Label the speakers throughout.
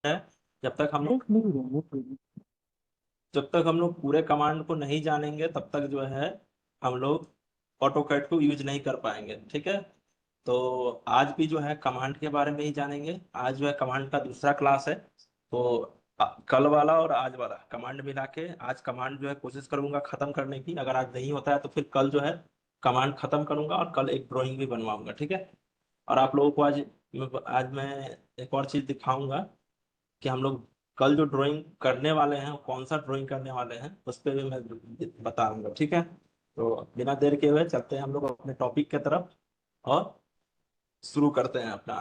Speaker 1: है, जब तक हम लोग जब तक हम लोग पूरे कमांड को नहीं जानेंगे तब तक जो है हम लोग ऑटो कैड को यूज नहीं कर पाएंगे। ठीक है, तो आज भी जो है कमांड के बारे में ही जानेंगे। आज जो है कमांड का दूसरा क्लास है, तो कल वाला और आज वाला कमांड मिला के आज कमांड जो है कोशिश करूंगा खत्म करने की। अगर आज नहीं होता है तो फिर कल जो है कमांड खत्म करूंगा और कल एक ड्राइंग भी बनवाऊंगा। ठीक है, और आप लोगों को आज मैं एक और चीज दिखाऊंगा कि हम लोग कल जो ड्राइंग करने वाले हैं वो कौन सा ड्राइंग करने वाले हैं उस पर भी मैं बताऊंगा। ठीक है, तो बिना देर के हुए चलते हैं हम लोग अपने टॉपिक की तरफ और शुरू करते हैं अपना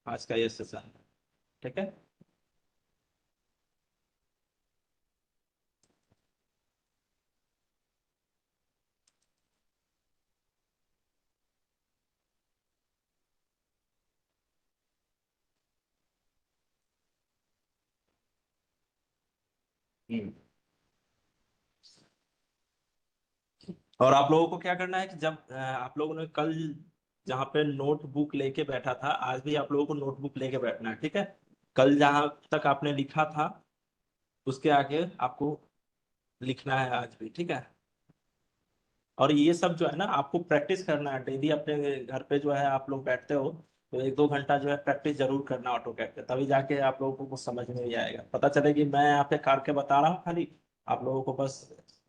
Speaker 1: आज का ये सेशन। ठीक है। हम्म। और आप लोगों को क्या करना है कि जब आप लोगों ने कल जहाँ पे नोटबुक लेके बैठा था, आज भी आप लोगों को नोटबुक लेके बैठना है। ठीक है, कल जहाँ तक आपने लिखा था उसके आगे आपको लिखना है आज भी। ठीक है, और ये सब जो है ना आपको प्रैक्टिस करना है डेली। अपने घर पे जो है आप लोग बैठते हो तो 1-2 घंटा जो है प्रैक्टिस जरूर करना ऑटो कैड पे, तभी जाके आप लोगों को कुछ समझ में भी आएगा। पता चले कि मैं यहाँ पे करके बता रहा हूँ खाली, आप लोगों को बस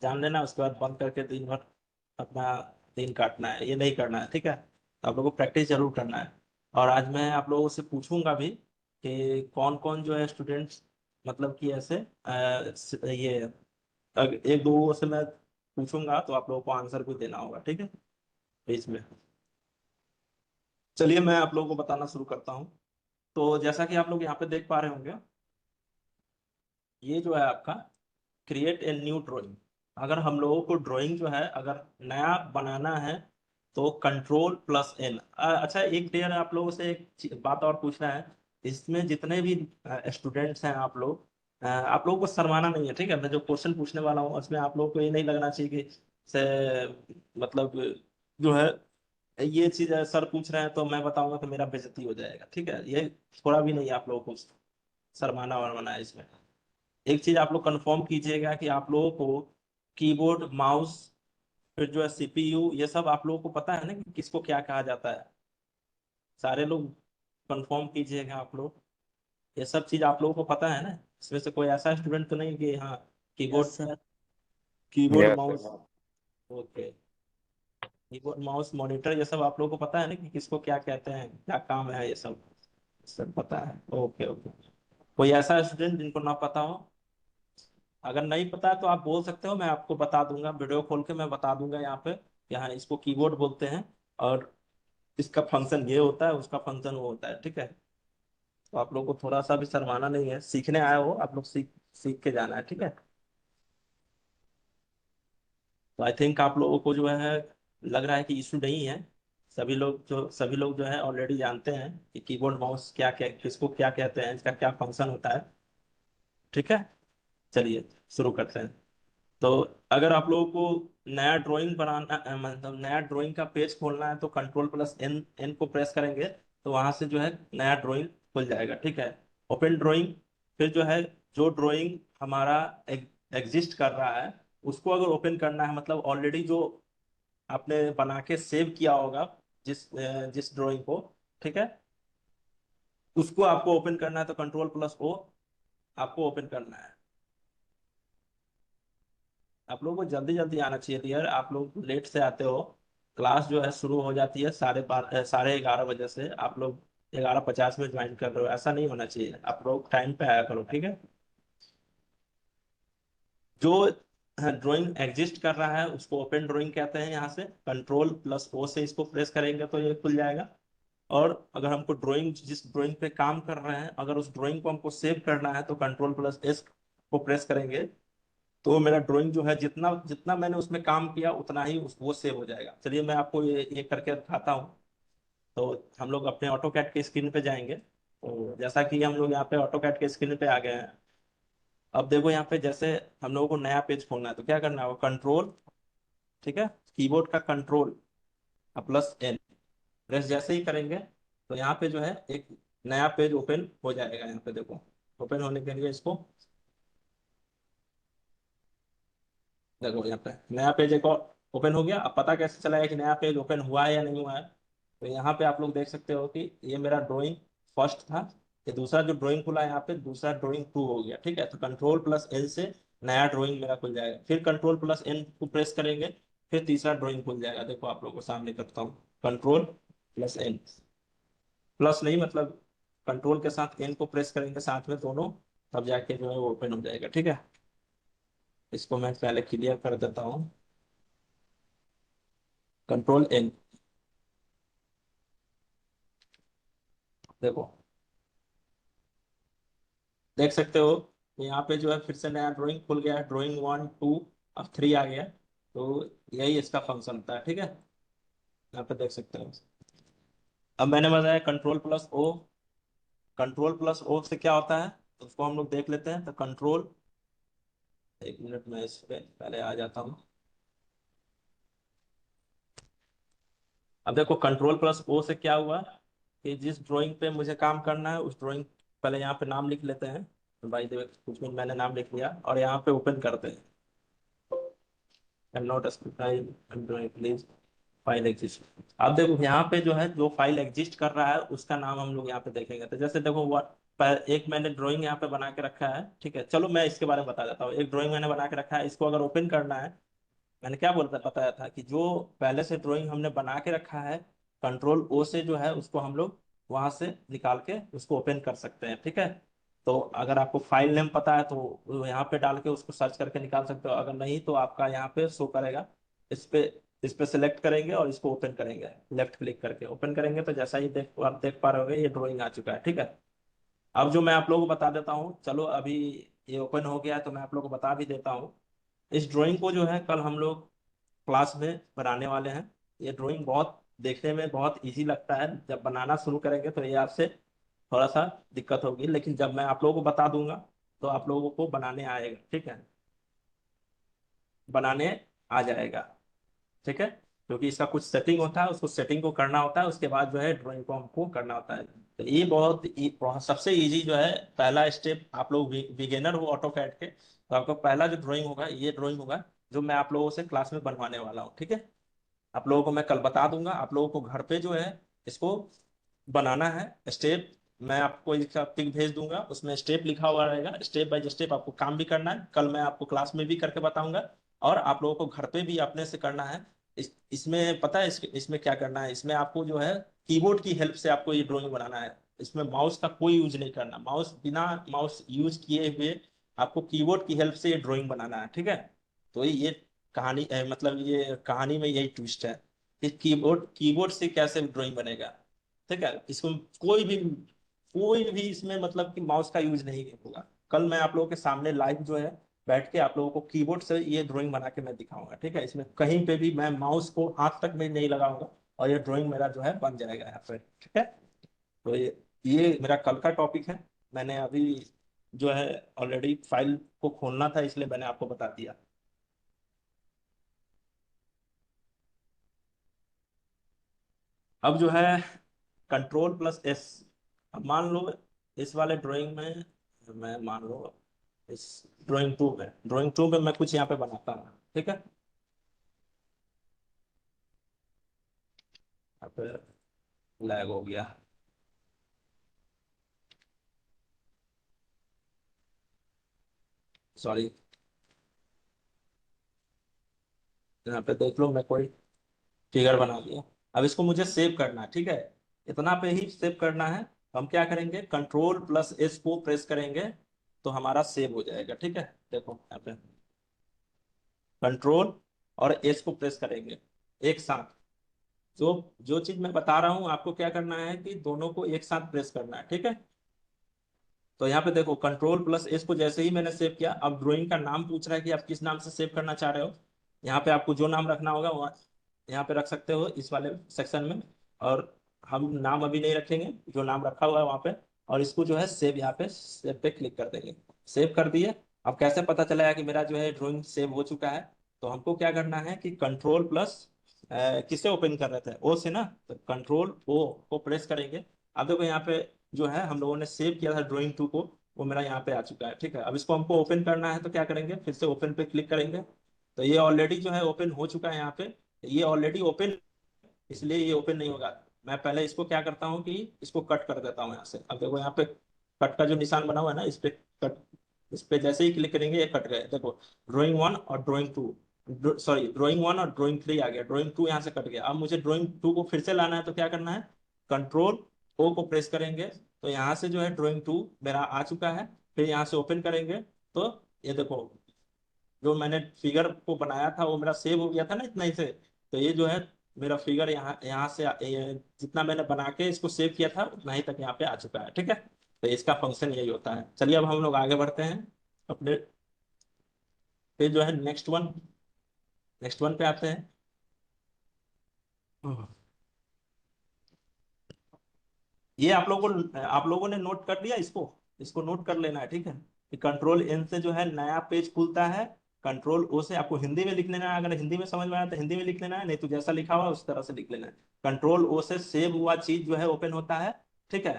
Speaker 1: जान लेना, उसके बाद बंद करके दिन भर अपना दिन काटना है, ये नहीं करना है। ठीक है, तो आप लोगों को प्रैक्टिस जरूर करना है। और आज मैं आप लोगों से पूछूंगा भी कि कौन कौन जो है स्टूडेंट्स, मतलब कि ऐसे ये एक दो से मैं पूछूंगा तो आप लोगों को आंसर भी देना होगा। ठीक है, बीच में। चलिए मैं आप लोगों को बताना शुरू करता हूँ। तो जैसा कि आप लोग यहाँ पे देख पा रहे होंगे, ये जो है आपका क्रिएट ए न्यू ड्राइंग। अगर हम लोगों को ड्राइंग जो है अगर नया बनाना है तो कंट्रोल+N। अच्छा, एक देर आप लोगों से एक बात और पूछना है। इसमें जितने भी स्टूडेंट्स हैं आप लोगों को शर्माना नहीं है। ठीक है, मैं जो क्वेश्चन पूछने वाला हूँ उसमें आप लोगों को ये नहीं लगना चाहिए कि से मतलब जो है ये चीज है, सर पूछ रहे हैं तो मैं बताऊंगा तो मेरा बेइज्जती हो जाएगा। ठीक है, ये थोड़ा भी नहीं है आप लोगों को शर्माना वरमाना है इसमें। एक चीज आप लोग कंफर्म कीजिएगा कि आप लोगों को कीबोर्ड, माउस, फिर जो है सीपीयू, ये सब आप लोगों को पता है ना कि किसको क्या कहा जाता है। सारे लोग कंफर्म कीजिएगा आप लोग, ये सब चीज आप लोगों को पता है ना। इसमें से कोई ऐसा स्टूडेंट तो नहीं कि हाँ
Speaker 2: yes
Speaker 1: keyboard
Speaker 2: sir.
Speaker 1: Keyboard
Speaker 2: yes
Speaker 1: mouse.
Speaker 2: Sir.
Speaker 1: Okay, keyboard mouse monitor ये सब आप लोगों को पता है ना कि किसको क्या कहते हैं, क्या काम है, ये सब सब पता है। ओके ओके, कोई ऐसा स्टूडेंट जिनको ना पता हो? अगर नहीं पता है तो आप बोल सकते हो, मैं आपको बता दूंगा, वीडियो खोल के मैं बता दूंगा यहाँ पे। यहाँ इसको कीबोर्ड बोलते हैं और इसका फंक्शन ये होता है, उसका फंक्शन वो होता है। ठीक है, तो आप लोग को थोड़ा सा भी शर्माना नहीं है, सीखने आए हो आप लोग, सीख सीख के जाना है। ठीक है, तो आई थिंक आप लोगों को जो है लग रहा है कि इशू नहीं है। सभी लोग जो है ऑलरेडी जानते हैं कि कीबोर्ड माउस क्या क्या किसको क्या कहते हैं, इसका क्या फंक्शन होता है। ठीक है, चलिए शुरू करते हैं। तो अगर आप लोगों को नया ड्राइंग बनाना मतलब नया ड्राइंग का पेज खोलना है तो कंट्रोल+N एन को प्रेस करेंगे तो वहां से जो है नया ड्राइंग खुल जाएगा। ठीक है, ओपन ड्राइंग। फिर जो है जो ड्राइंग हमारा एग्जिस्ट कर रहा है उसको अगर ओपन करना है, मतलब ऑलरेडी जो आपने बना के सेव किया होगा जिस ड्राइंग को, ठीक है, उसको आपको ओपन करना है तो कंट्रोल+O आपको ओपन करना है। आप लोगों को जल्दी जल्दी आना चाहिए यार, आप लोग लेट से आते हो। क्लास जो है शुरू हो जाती है 11:30 बजे से, आप लोग 11:50 में ज्वाइन कर रहे हो, ऐसा नहीं होना चाहिए। आप लोग टाइम पे आया करो। ठीक है, जो ड्राइंग एग्जिस्ट कर रहा है उसको ओपन ड्राइंग कहते हैं। यहाँ से कंट्रोल+O से इसको प्रेस करेंगे तो ये खुल जाएगा। और अगर हमको जिस ड्राइंग पे काम कर रहे हैं अगर उस ड्राइंग को हमको सेव करना है तो कंट्रोल+S को प्रेस करेंगे तो मेरा ड्राइंग जो है जितना जितना मैंने उसमें काम किया उतना ही वो सेव हो जाएगा। चलिए मैं आपको ये करके दिखाता हूँ। तो हम लोग अपने ऑटो कैड के स्क्रीन पे जाएंगे, तो जैसा कि हम लोग यहाँ पे ऑटो कैड के स्क्रीन पे आ गए हैं। अब देखो यहाँ पे जैसे हम लोगों को नया पेज खोलना है तो क्या करना है, वो कंट्रोल, ठीक है, कीबोर्ड का कंट्रोल+N प्रेस जैसे ही करेंगे तो यहाँ पे जो है एक नया पेज ओपन हो जाएगा। यहाँ पे देखो, ओपन होने के लिए इसको देखो, यहाँ पे नया पेज एक और ओपन हो गया। अब पता कैसे चला है कि नया पेज ओपन हुआ है या नहीं हुआ है? तो यहाँ पे आप लोग देख सकते हो कि ये मेरा ड्राइंग फर्स्ट था, ये दूसरा जो ड्राइंग खुला है यहाँ पे दूसरा ड्राइंग टू हो गया। ठीक है, तो कंट्रोल प्लस एन से नया ड्राइंग मेरा खुल जाएगा, फिर कंट्रोल प्लस एन को प्रेस करेंगे, फिर तीसरा ड्राइंग खुल जाएगा। देखो आप लोगों को सामने करता हूँ, कंट्रोल प्लस एन, प्लस नहीं मतलब कंट्रोल के साथ एन को प्रेस करेंगे साथ में दोनों, तब जाके जो है वो ओपन हो जाएगा। ठीक है, इसको मैं पहले क्लियर कर देता हूँ, कंट्रोल एन, देखो देख सकते हो यहाँ पे जो है फिर से नया ड्राइंग खुल गया है, ड्राइंग वन टू, अब थ्री आ गया। तो यही इसका फंक्शन होता है। ठीक है, यहाँ पे देख सकते हो। अब मैंने बताया control plus O, control plus O से क्या होता है तो उसको हम लोग देख लेते हैं। तो कंट्रोल, एक मिनट में इस पे पहले आ जाता हूँ। अब देखो कंट्रोल प्लस ओ से क्या हुआ कि जिस ड्राइंग पे मुझे काम करना है उस ड्राइंग, पहले यहाँ पे नाम लिख लेते हैं। तो भाई देख कुछ मिनट मैंने नाम लिख लिया और यहाँ पे ओपन करते हैं। Not please file exist. अब देखो यहाँ पे जो है जो फाइल एग्जिस्ट कर रहा है उसका नाम हम लोग यहाँ पे देखेंगे। तो जैसे देखो एक मैंने ड्राइंग यहाँ पे बना के रखा है। ठीक है, चलो मैं इसके बारे में बता देता हूँ। एक ड्राइंग मैंने बना के रखा है, इसको अगर ओपन करना है, मैंने क्या बोलता बताया था कि जो पहले से ड्राइंग हमने बना के रखा है, कंट्रोल ओ से जो है उसको हम लोग वहां से निकाल के उसको ओपन कर सकते हैं। ठीक है, तो अगर आपको फाइल नेम पता है तो यहाँ पे डाल के उसको सर्च करके निकाल सकते हो, अगर नहीं तो आपका यहाँ पे शो करेगा। इस पे इस पे सेलेक्ट करेंगे और इसको ओपन करेंगे, लेफ्ट क्लिक करके ओपन करेंगे तो जैसा ही आप देख पा रहे होगे ये ड्राइंग आ चुका है। ठीक है, अब जो मैं आप लोगों को बता देता हूँ, चलो अभी ये ओपन हो गया है तो मैं आप लोगों को बता भी देता हूँ। इस ड्राइंग को जो है कल हम लोग क्लास में बनाने वाले हैं। ये ड्राइंग बहुत देखने में बहुत इजी लगता है, जब बनाना शुरू करेंगे तो ये आपसे थोड़ा सा दिक्कत होगी, लेकिन जब मैं आप लोगों को बता दूंगा तो आप लोगों को बनाने आएगा। ठीक है, बनाने आ जाएगा। ठीक है, क्योंकि इसका कुछ सेटिंग होता है, उसको सेटिंग को करना होता है, उसके बाद जो है ड्राइंग को हमको करना होता है। तो ये बहुत सबसे इजी जो है पहला स्टेप, आप लोग बिगिनर हो ऑटो कैड के तो आपका पहला जो ड्राइंग होगा ये ड्राइंग होगा जो मैं आप लोगों से क्लास में बनवाने वाला हूँ। ठीक है, आप लोगों को मैं कल बता दूंगा, आप लोगों को घर पे जो है इसको बनाना है। स्टेप मैं आपको इसका पिक भेज दूंगा, उसमें स्टेप लिखा हुआ रहेगा, स्टेप बाय स्टेप आपको काम भी करना है। कल मैं आपको क्लास में भी करके बताऊंगा और आप लोगों को घर पे भी अपने से करना है। इसमें पता है इसमें क्या करना है, इसमें आपको जो है कीबोर्ड की हेल्प से आपको ये ड्राइंग बनाना है। इसमें माउस का कोई यूज नहीं करना, माउस बिना माउस यूज किए हुए आपको कीबोर्ड की हेल्प से ये ड्राइंग बनाना है। ठीक है, तो ये कहानी मतलब ये कहानी में यही ट्विस्ट है कि कीबोर्ड कीबोर्ड से कैसे ड्राइंग बनेगा। ठीक है, इसको कोई भी इसमें मतलब कि माउस का यूज नहीं होगा। कल मैं आप लोगों के सामने लाइव जो है बैठ के आप लोगों को कीबोर्ड से ये ड्राइंग बना के मैं दिखाऊंगा। ठीक है, इसमें कहीं पे भी मैं माउस को हाथ तक में नहीं लगाऊंगा और ये ड्राइंग मेरा जो है बन जाएगा यहाँ पे। ठीक है, तो ये मेरा कल का टॉपिक है। मैंने अभी जो है ऑलरेडी फाइल को खोलना था इसलिए मैंने आपको बता दिया। अब जो है कंट्रोल प्लस एस, अब मान लो इस वाले ड्राइंग में मैं मान लो इस ड्राइंग टू में मैं कुछ यहाँ पे बनाता हूँ। ठीक है, यहाँ पे लैग हो गया, सॉरी। यहाँ पे देख लो मैं कोई फिगर बना दिया। अब इसको मुझे सेव करना है। ठीक है, इतना पे ही सेव करना है। हम क्या करेंगे, कंट्रोल प्लस एस को प्रेस करेंगे तो हमारा सेव हो जाएगा। ठीक है, देखो यहाँ पे कंट्रोल और एस को प्रेस करेंगे एक साथ। जो जो चीज मैं बता रहा हूँ आपको क्या करना है कि दोनों को एक साथ प्रेस करना है। ठीक है, तो यहाँ पे देखो कंट्रोल प्लस एस को जैसे ही मैंने सेव किया, अब ड्राइंग का नाम पूछ रहा है कि आप किस नाम से सेव करना चाह रहे हो। यहाँ पे आपको जो नाम रखना होगा वो यहाँ पे रख सकते हो इस वाले सेक्शन में। और हम नाम अभी नहीं रखेंगे, जो नाम रखा हुआ है वहाँ पे। और इसको जो है सेव, यहाँ पे सेव पे क्लिक कर देंगे, सेव कर दिए। अब कैसे पता चलेगा कि मेरा जो है ड्राइंग सेव हो चुका है? तो हमको क्या करना है कि कंट्रोल प्लस किससे ओपन कर रहे थे, ओ से ना, तो कंट्रोल ओ को प्रेस करेंगे। अब देखो यहाँ पे जो है हम लोगों ने सेव किया था ड्राइंग टू को, वो मेरा यहाँ पे आ चुका है। ठीक है, अब इसको हमको ओपन करना है तो क्या करेंगे, फिर से ओपन पे क्लिक करेंगे। तो ये ऑलरेडी जो है ओपन हो चुका है यहाँ पे, ये ऑलरेडी ओपन, इसलिए ये ओपन नहीं होगा। मैं पहले इसको क्या करता हूँ कि इसको कट कर देता हूँ यहाँ से। अब देखो यहाँ पे कट का जो निशान बना हुआ है ना, इस पे कट, इस पे जैसे ही क्लिक करेंगे ये कट गए। देखो ड्राइंग 1 और ड्राइंग 2, सॉरी ड्राइंग 1 और ड्राइंग 3 आ गया, ड्राइंग 2 यहाँ से कट गया। अब मुझे ड्राइंग 2 को फिर से लाना है तो क्या करना है, कंट्रोल ओ को प्रेस करेंगे तो यहाँ से जो है ड्राइंग 2 मेरा आ चुका है। फिर यहाँ से ओपन करेंगे तो ये देखो जो मैंने फिगर को बनाया था वो मेरा सेव हो गया था ना इतना ही से। तो ये जो है मेरा फिगर यहाँ यहाँ से जितना मैंने बना के इसको सेव किया था उतना ही तक यहाँ पे आ चुका है। ठीक है, तो इसका फंक्शन यही होता है। चलिए अब हम लोग आगे बढ़ते हैं अपने पे, जो है नेक्स्ट वन पे आते हैं। हम्म। ये आप लोगों ने नोट कर लिया, इसको इसको नोट कर लेना है। ठीक है, कि कंट्रोल एन से जो है नया पेज खुलता है, कंट्रोल ओ से आपको हिंदी में लिख लेना है, अगर हिंदी में समझ में आया तो हिंदी में लिख लेना है, नहीं तो जैसा लिखा हुआ है उस तरह से लिख लेना है। कंट्रोल ओ से सेव हुआ चीज जो है ओपन होता है। ठीक है,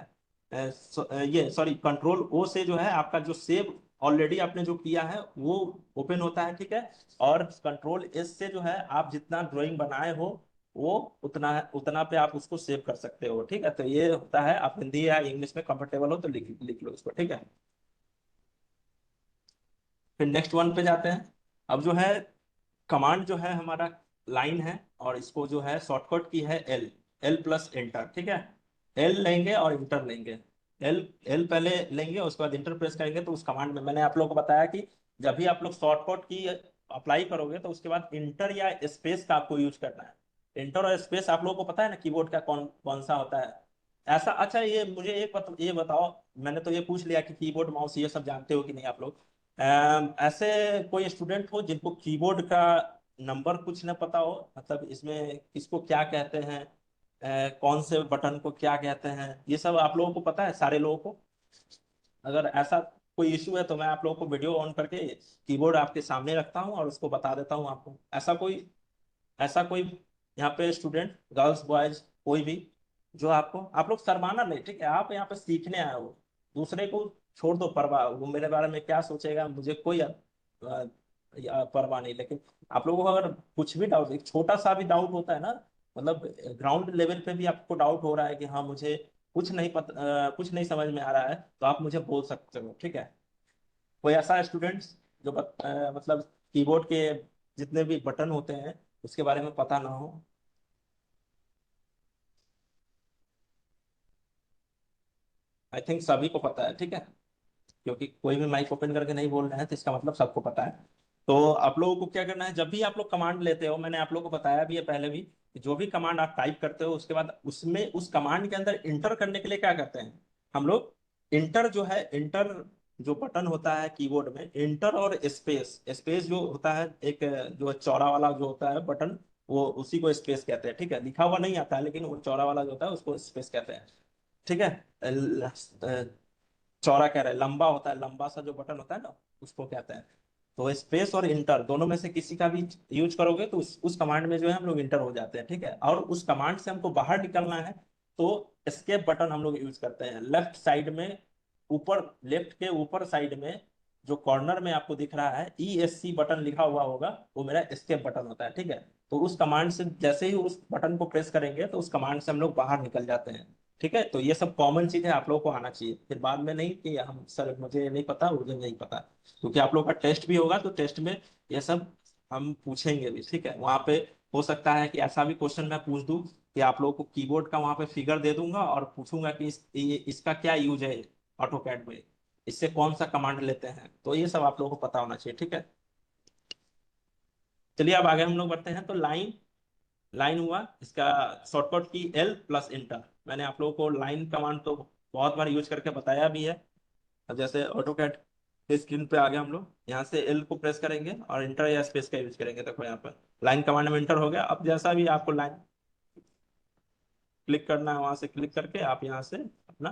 Speaker 1: ये सॉरी कंट्रोल ओ से जो है आपका जो सेव ऑलरेडी आपने जो किया है वो ओपन होता है। ठीक है, और कंट्रोल एस से जो है आप जितना ड्राइंग बनाए हो वो उतना उतना पे आप उसको सेव कर सकते हो। ठीक है, तो ये होता है, आप हिंदी या इंग्लिश में कंफर्टेबल हो तो लिख लिख लो इसको। ठीक है, फिर नेक्स्ट वन पे जाते हैं। अब जो है कमांड जो है हमारा लाइन है, और इसको जो है शॉर्टकट की है एल, एल प्लस एंटर। ठीक है, एल लेंगे और इंटर लेंगे। एल एल पहले लेंगे उसके बाद इंटर प्रेस करेंगे। तो उस कमांड में मैंने आप लोगों को बताया कि जब भी आप लोग शॉर्टकट की अप्लाई करोगे तो उसके बाद इंटर या स्पेस का आपको यूज करना है। इंटर और स्पेस आप लोगों को पता है ना कीबोर्ड का कौन कौन सा होता है ऐसा। अच्छा ये मुझे ये बताओ, मैंने तो ये पूछ लिया कि कीबोर्ड माउस ये सब जानते हो कि नहीं आप लोग। ऐसे कोई स्टूडेंट हो जिनको कीबोर्ड का नंबर कुछ न पता हो, मतलब इसमें किसको क्या कहते हैं, कौन से बटन को क्या कहते हैं, ये सब आप लोगों को पता है सारे लोगों को? अगर ऐसा कोई इशू है तो मैं आप लोगों को वीडियो ऑन करके कीबोर्ड आपके सामने रखता हूँ और उसको बता देता हूँ आपको। ऐसा कोई यहाँ पे स्टूडेंट, गर्ल्स बॉयज कोई भी, जो आप लोग शर्माना नहीं। ठीक है, आप यहाँ पे सीखने आए हो, दूसरे को छोड़ दो परवाह, वो मेरे बारे में क्या सोचेगा मुझे कोई परवाह नहीं। लेकिन आप लोगों को अगर कुछ भी डाउट, एक छोटा सा भी डाउट होता है ना, मतलब ग्राउंड लेवल पे भी आपको डाउट हो रहा है कि हाँ मुझे कुछ नहीं पता, कुछ नहीं समझ में आ रहा है, तो आप मुझे बोल सकते हो। ठीक है, कोई ऐसा स्टूडेंट्स जो मतलब कीबोर्ड के जितने भी बटन होते हैं उसके बारे में पता ना हो? आई थिंक सभी को पता है। ठीक है, क्योंकि कोई भी माइक ओपन करके नहीं बोल रहे हैं तो इसका मतलब सबको पता है। तो आप लोगों को क्या करना है, जब भी आप लोग कमांड लेते हो, मैंने आप लोगों को बताया भी है पहले भी, कि जो भी कमांड आप टाइप करते हो उसके बाद उसमें उस कमांड के अंदर इंटर करने के लिए क्या करते हैं हम लोग, इंटर जो है, इंटर जो बटन होता है कीबोर्ड में, इंटर और स्पेस, स्पेस जो होता है एक जो चौड़ा वाला जो होता है बटन, वो उसी को स्पेस कहते हैं। ठीक है, लिखा हुआ नहीं आता है लेकिन वो चौड़ा वाला जो होता है उसको स्पेस कहते हैं। ठीक है, चौड़ा कह रहे हैं, लंबा होता है, लंबा सा जो बटन होता है ना उसको कहते हैं। तो स्पेस और इंटर दोनों में से किसी का भी यूज करोगे तो उस कमांड में जो है हम लोग इंटर हो जाते हैं। ठीक है, और उस कमांड से हमको बाहर निकलना है तो एस्केप बटन हम लोग यूज करते हैं। लेफ्ट साइड में ऊपर, लेफ्ट के ऊपर साइड में जो कॉर्नर में आपको दिख रहा है ESC बटन लिखा हुआ होगा, वो मेरा एस्केप बटन होता है। ठीक है, तो उस कमांड से जैसे ही उस बटन को प्रेस करेंगे तो उस कमांड से हम लोग बाहर निकल जाते हैं। ठीक है, तो ये सब कॉमन चीज है, आप लोगों को आना चाहिए। फिर बाद में नहीं कि हम सर मुझे नहीं पता, मुझे नहीं पता, क्योंकि आप लोग का टेस्ट भी होगा तो टेस्ट में ये सब हम पूछेंगे भी। ठीक है, वहां पे हो सकता है कि ऐसा भी क्वेश्चन मैं पूछ दूं कि आप लोगों को कीबोर्ड का वहां पे फिगर दे दूंगा और पूछूंगा कि इसका क्या यूज है ऑटो कैड में, इससे कौन सा कमांड लेते हैं, तो ये सब आप लोगों को पता होना चाहिए। ठीक है, चलिए अब आगे हम लोग बढ़ते हैं। तो लाइन, लाइन हुआ इसका शॉर्टकट की एल प्लस इंटर। मैंने आप लोगों को लाइन कमांड तो बहुत बार यूज करके बताया भी है। अब जैसे ऑटो कैड के स्क्रीन पे आ गए हम लोग, यहाँ से एल को प्रेस करेंगे और इंटर या स्पेस का यूज करेंगे। देखो यहाँ पर लाइन कमांड में इंटर हो गया। अब जैसा भी आपको लाइन क्लिक करना है वहां से क्लिक करके आप यहाँ से अपना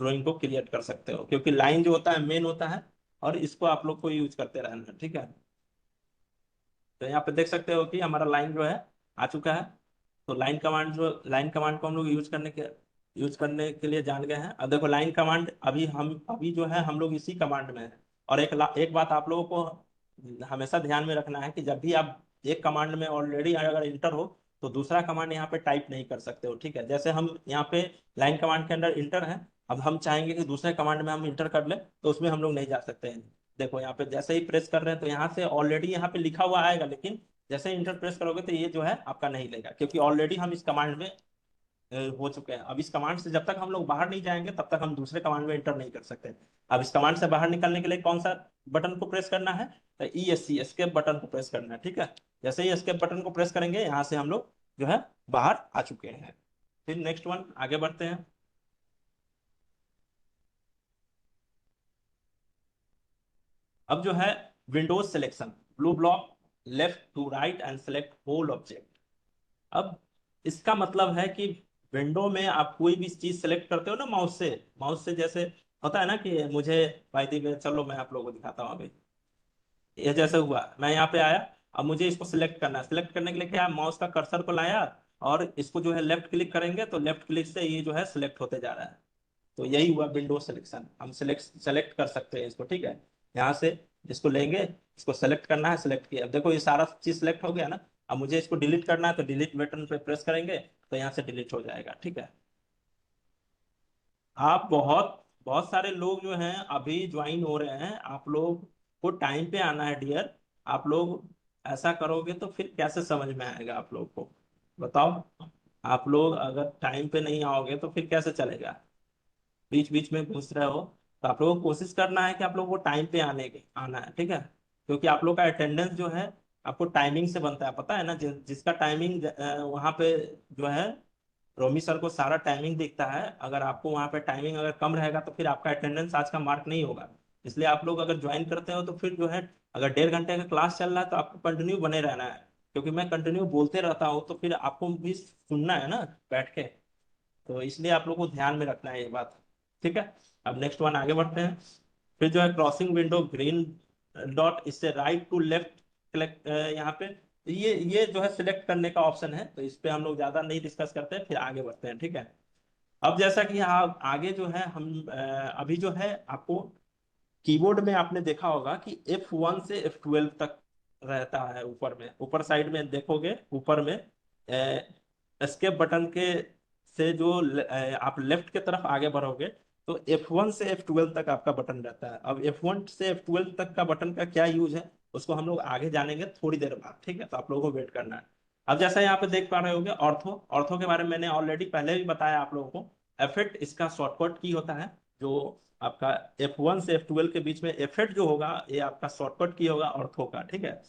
Speaker 1: ड्राइंग को क्रिएट कर सकते हो, क्योंकि लाइन जो होता है मेन होता है और इसको आप लोग को यूज करते रहना है। ठीक है, तो यहाँ पे देख सकते हो कि हमारा लाइन जो है आ चुका है। तो लाइन कमांड को हम लोग यूज करने के यूज करने के लिए जान गए हैं। अब देखो लाइन कमांड, अभी जो है हम लोग इसी कमांड में है। और एक बात आप लोगों को हमेशा ध्यान में रखना है कि जब भी आप एक कमांड में ऑलरेडी अगर इंटर हो तो दूसरा कमांड यहाँ पे टाइप नहीं कर सकते हो, ठीक है। जैसे हम यहाँ पे लाइन कमांड के अंदर इंटर है, अब हम चाहेंगे कि दूसरे कमांड में हम इंटर कर ले, तो उसमें हम लोग नहीं जा सकते हैं। देखो यहाँ पे जैसे ही प्रेस कर रहे हैं तो यहाँ से ऑलरेडी यहाँ पे लिखा हुआ आएगा, लेकिन जैसे ही इंटर प्रेस करोगे तो ये जो है आपका नहीं लेगा, क्योंकि ऑलरेडी हम इस कमांड में हो चुके हैं। अब इस कमांड से जब तक हम लोग बाहर नहीं जाएंगे तब तक हम दूसरे कमांड में एंटर नहीं कर सकते। अब इस कमांड से बाहर निकलने के लिए कौन सा बटन को प्रेस करना है, तो ESC एस्केप बटन को प्रेस करना है, ठीक है। जैसे ही एस्केप बटन को प्रेस करेंगे यहाँ से हम लोग जो है बाहर आ चुके हैं। फिर नेक्स्ट वन आगे बढ़ते हैं। अब जो है Windows selection, blue block left to right and select whole object. अब इसका मतलब है कि विंडो में आप कोई भी चीज सेलेक्ट करते हो ना माउस से जैसे होता है ना कि मुझे भाई दी में, चलो मैं आप लोगों को दिखाता हूँ अभी। ये जैसे हुआ, मैं यहाँ पे आया, अब मुझे इसको सिलेक्ट करना है। सिलेक्ट करने के लिए क्या, माउस का कर्सर को लाया और इसको जो है लेफ्ट क्लिक करेंगे तो लेफ्ट क्लिक से ये जो है सिलेक्ट होते जा रहा है। तो यही हुआ विंडो सिलेक्शन, हम सिलेक्ट सेलेक्ट कर सकते हैं इसको, ठीक है। यहाँ से इसको लेंगे, इसको सेलेक्ट करना है, सेलेक्ट किया, अब देखो ये सारा चीज सेलेक्ट हो गया ना। अब मुझे इसको डिलीट करना है तो डिलीट बटन पे प्रेस करेंगे तो यहाँ से डिलीट हो जाएगा, ठीक है। आप बहुत बहुत सारे लोग जो हैं अभी ज्वाइन हो रहे हैं, आप लोग को टाइम पे आना है डियर। आप लोग ऐसा करोगे तो फिर कैसे समझ में आएगा आप लोग को, बताओ। आप लोग अगर टाइम पे नहीं आओगे तो फिर कैसे चलेगा, बीच बीच में घुस रहे हो। तो आप लोगों को कोशिश करना है कि आप लोगों को टाइम पे आना है, ठीक है। क्योंकि आप लोग का अटेंडेंस जो है आपको टाइमिंग से बनता है, पता है ना। जिसका टाइमिंग वहाँ पे जो है रोमी सर को सारा टाइमिंग दिखता है। अगर आपको वहाँ पे टाइमिंग अगर कम रहेगा तो फिर आपका अटेंडेंस आज का मार्क नहीं होगा। इसलिए आप लोग अगर ज्वाइन करते हो तो फिर जो है, अगर 1.5 घंटे का क्लास चल रहा है तो आपको कंटिन्यू बने रहना है, क्योंकि मैं कंटिन्यू बोलते रहता हूँ तो फिर आपको भी सुनना है ना बैठ के। तो इसलिए आप लोग को ध्यान में रखना है ये बात, ठीक है। अब नेक्स्ट वन आगे बढ़ते हैं। फिर जो है क्रॉसिंग विंडो ग्रीन डॉट, इससे राइट टू लेफ्ट सेलेक्ट, यहाँ पे ये जो है सिलेक्ट करने का ऑप्शन है, तो इस पे हम लोग ज्यादा नहीं डिस्कस करते हैं, फिर आगे बढ़ते हैं, ठीक है। अब जैसा कि आप आगे जो है हम अभी जो है आपको कीबोर्ड में आपने देखा होगा कि F1 से F12 तक रहता है। ऊपर में, ऊपर साइड में देखोगे, ऊपर में एस्केप बटन के से जो आप लेफ्ट के तरफ आगे बढ़ोगे तो F1 से F12 तक आपका बटन रहता है। अब F1 से F12 तक का बटन का क्या यूज है उसको हम लोग आगे जानेंगे थोड़ी देर बाद, ठीक है। तो आप लोगों को वेट करना है। अब जैसा यहाँ पे देख पा रहे होगे ऑर्थो, ऑर्थो के बारे में मैंने ऑलरेडी पहले भी बताया आप लोगों को। एफेक्ट इसका शॉर्टकट की होता है, जो आपका F1 से F12 के बीच में एफेक्ट जो होगा ये आपका शॉर्टकट की होगा ऑर्थो का, ठीक है।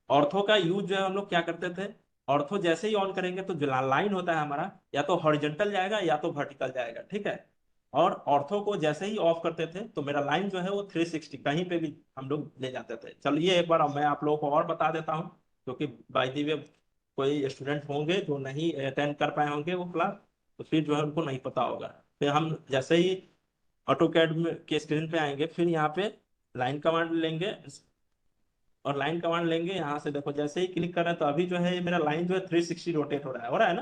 Speaker 1: ऑर्थो का यूज जो है हम लोग क्या करते थे, ऑर्थो जैसे ही ऑन करेंगे तो जो लाइन होता है हमारा, या तो हॉरिजॉन्टल जाएगा या तो वर्टिकल जाएगा, ठीक है। और ऑर्थो को जैसे ही ऑफ करते थे तो मेरा लाइन जो है वो 360 कहीं पे भी हम लोग ले जाते थे। चलिए एक बार मैं आप लोगों को और बता देता हूँ, क्योंकि बाय द वे कोई स्टूडेंट होंगे जो नहीं अटेंड कर पाए होंगे वो क्लास, तो फिर जो है उनको नहीं पता होगा। फिर हम जैसे ही ऑटो कैड के स्क्रीन पे आएंगे, फिर यहाँ पे लाइन कमांड लेंगे, और लाइन कमांड लेंगे यहाँ से। देखो जैसे ही क्लिक कर रहे हैं तो अभी जो है ये मेरा लाइन जो है 360 रोटेट हो रहा है ना।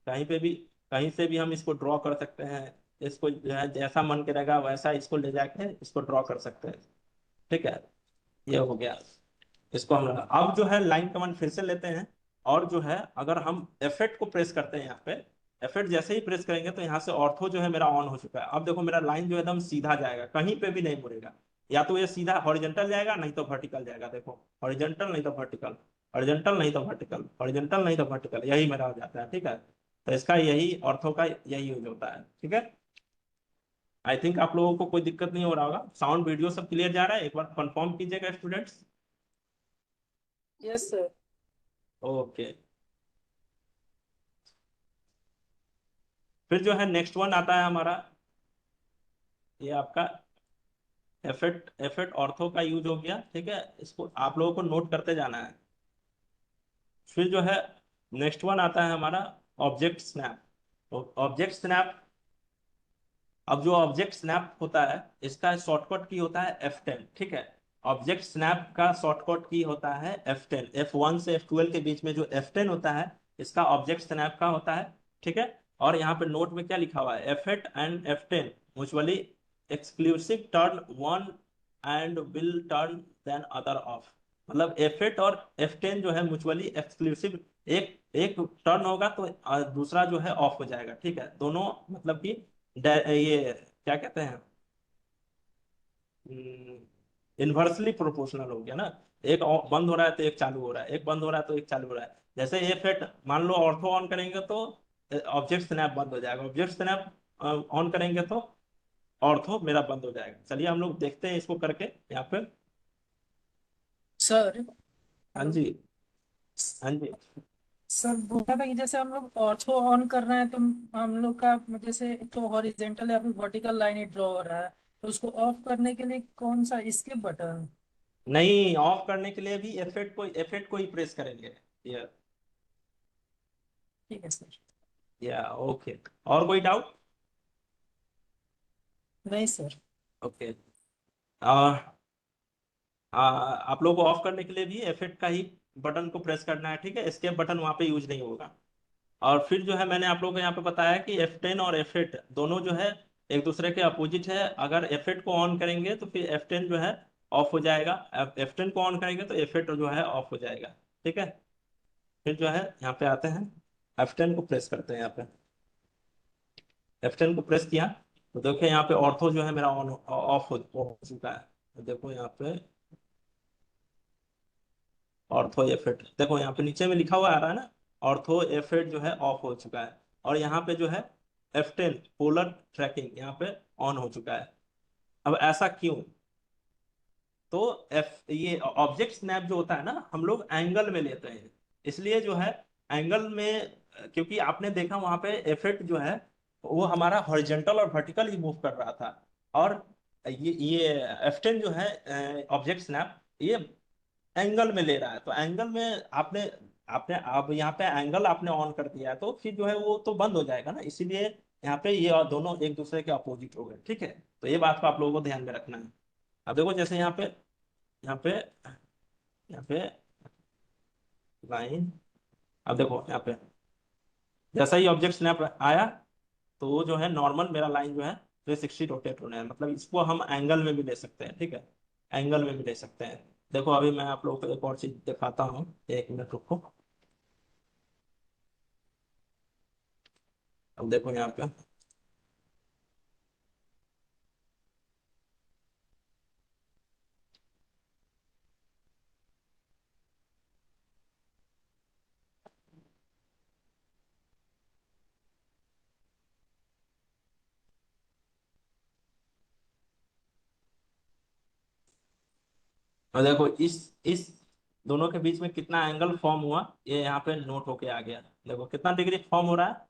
Speaker 1: कहीं पे भी, कहीं से भी हम इसको ड्रॉ कर सकते हैं। इसको जो है जैसा मन करेगा वैसा इसको ले जाके इसको ड्रॉ कर सकते हैं, ठीक है। ये हो गया। इसको हम अब जो है लाइन कमांड फिर से लेते हैं, और जो है अगर हम एफेक्ट को प्रेस करते हैं यहाँ पे, एफेक्ट जैसे ही प्रेस करेंगे तो यहाँ से ऑर्थो जो है मेरा ऑन हो चुका है। अब देखो मेरा लाइन जो है एकदम सीधा जाएगा, कहीं पे भी नहीं मुड़ेगा। या तो ये सीधा हॉरिजॉन्टल जाएगा नहीं तो वर्टिकल जाएगा, देखो हॉरिजॉन्टल नहीं तो वर्टिकल, हॉरिजॉन्टल नहीं तो वर्टिकल, हॉरिजॉन्टल नहीं तो वर्टिकल, यही मेरा हो जाता है, ठीक है। तो इसका यही ऑर्थो का यही यूज होता है, ठीक है। आई थिंक आप लोगों को कोई दिक्कत नहीं हो रहा होगा, साउंड वीडियो सब क्लियर जा रहा है, एक बार कंफर्म कीजिएगा स्टूडेंट्स।
Speaker 2: Yes sir.
Speaker 1: ओके। फिर जो है नेक्स्ट वन आता है हमारा, ये आपका एफेक्ट, एफेक्ट ऑर्थो का यूज हो गया, ठीक है। इसको आप लोगों को नोट करते जाना है। फिर जो है नेक्स्ट वन आता है हमारा ऑब्जेक्ट स्नैप। ऑब्जेक्ट स्नैप, अब जो ऑब्जेक्ट स्नैप होता है इसका शॉर्टकट की होता है F10, ठीक है। ऑब्जेक्ट स्नैप का शॉर्टकट की होता है F10। F1 से F12 के बीच में जो F10 होता है इसका ऑब्जेक्ट स्नैप का होता है, ठीक है। और यहाँ पे नोट में क्या लिखा हुआ है, F8 and F10 mutually exclusive turn one and will turn then other off. मतलब F8 और F10 जो है म्यूचुअली एक्सक्लूसिव, एक एक टर्न होगा तो दूसरा जो है ऑफ हो जाएगा, ठीक है। दोनों मतलब कि ये क्या कहते हैं, इन्वर्सली प्रोपोर्शनल हो गया ना। एक बंद हो रहा है तो एक चालू हो रहा है, एक बंद हो रहा है तो एक चालू हो रहा है। जैसे ये फेट मान लो ऑर्थो ऑन करेंगे तो ऑब्जेक्ट स्नैप बंद हो जाएगा, ऑब्जेक्ट स्नैप ऑन करेंगे तो ऑर्थो मेरा बंद हो जाएगा। चलिए हम लोग देखते हैं इसको करके यहाँ पे।
Speaker 2: सर।
Speaker 1: हाँ
Speaker 2: हेलो।
Speaker 1: जी। हाँ जी।
Speaker 2: सर बोला था कि जैसे हम लोग ऑर्थो ऑन कर रहे हैं तो हम लोग का जैसे एक तो हॉरिजेंटल या फिर वर्टिकल लाइन ही ड्रॉ हो रहा है, तो उसको ऑफ करने के लिए कौन सा स्किप बटन?
Speaker 1: नहीं, ऑफ करने के लिए भी F8 को ही प्रेस करेंगे। या
Speaker 2: ठीक है सर।
Speaker 1: या ओके। और कोई डाउट?
Speaker 2: नहीं सर।
Speaker 1: ओके। आप लोग को ऑफ करने के लिए भी F8 का ही बटन को प्रेस करना है, ठीक है। एस्केप बटन वहां पे यूज नहीं होगा। और फिर जो है मैंने आप लोगों को यहाँ पे बताया कि F10 और F8 दोनों जो है एक दूसरे के अपोजिट है। अगर F8 को ऑन करेंगे तो फिर F10 जो है ऑफ हो जाएगा, F10 को ऑन करेंगे तो F8 जो है ऑफ हो जाएगा, ठीक है। फिर जो है यहाँ पे आते हैं, F10 को प्रेस करते हैं यहाँ पे। F10 को प्रेस किया तो देखो यहाँ पे ऑर्थो जो है मेरा ऑन ऑफ हो चुका है। तो देखो यहाँ पे ऑर्थो F8, देखो यहाँ पे नीचे में लिखा हुआ आ रहा है ना, ऑर्थो F8 जो है ऑफ हो चुका है। और यहाँ पे जो है F10 पोलर ट्रैकिंग यहाँ पे ऑन हो चुका है। अब ऐसा क्यों? तो एफ ये ऑब्जेक्ट स्नैप जो होता है ना, हम लोग एंगल में लेते हैं, इसलिए जो है एंगल में, क्योंकि आपने देखा वहां पे F8 जो है वो हमारा हॉरिजॉन्टल और वर्टिकल ही मूव कर रहा था। और ये F10 जो है ऑब्जेक्ट स्नैप, ये एंगल में ले रहा है। तो एंगल में आपने आपने अब यहाँ पे एंगल आपने ऑन कर दिया है, तो फिर जो है वो तो बंद हो जाएगा ना, इसीलिए यहाँ पे ये और दोनों एक दूसरे के अपोजिट हो गए, ठीक है। तो ये बात को आप लोगों को ध्यान में रखना है। अब देखो जैसे यहाँ पे यहाँ पे लाइन, अब देखो यहाँ पे जैसा ही ऑब्जेक्ट स्नैप आया तो वो जो है नॉर्मल मेरा लाइन जो है 360 रोटेट होना है। मतलब इसको हम एंगल में भी ले सकते हैं, ठीक है, एंगल में भी ले सकते हैं। देखो अभी मैं आप लोगों को एक और चीज दिखाता हूँ, एक मिनट रुको। अब देखो यहाँ पे, और देखो इस दोनों के बीच में कितना एंगल फॉर्म हुआ, ये यहाँ पे नोट होके आ गया। देखो कितना डिग्री फॉर्म हो रहा है,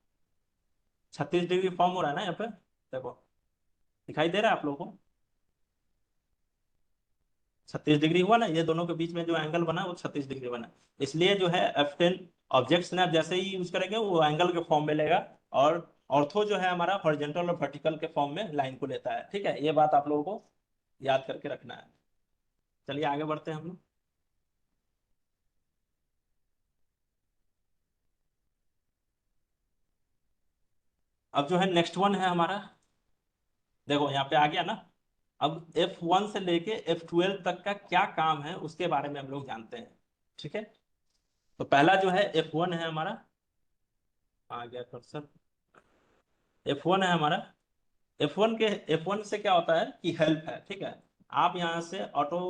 Speaker 1: 36 डिग्री फॉर्म हो रहा है ना यहाँ पे। देखो दिखाई दे रहा है आप लोगों को, 36 डिग्री हुआ ना, ये दोनों के बीच में जो एंगल बना वो 36 डिग्री बना। इसलिए जो है F10 ऑब्जेक्ट स्नैप जैसे ही यूज करेंगे वो एंगल के फॉर्म में लेगा। और ऑर्थो जो है हमारा हॉरिजॉन्टल और वर्टिकल के फॉर्म में लाइन को लेता है, ठीक है। ये बात आप लोगों को याद करके रखना है। चलिए आगे बढ़ते हैं हम लोग। अब जो है नेक्स्ट वन है हमारा, देखो यहाँ पे आ गया ना। अब F1 से लेके F12 तक का क्या काम है उसके बारे में हम लोग जानते हैं, ठीक है। तो पहला जो है F1 है हमारा, आ गया कर्सर, F1 है हमारा। F1 से क्या होता है कि हेल्प है, ठीक है। आप यहाँ से ऑटो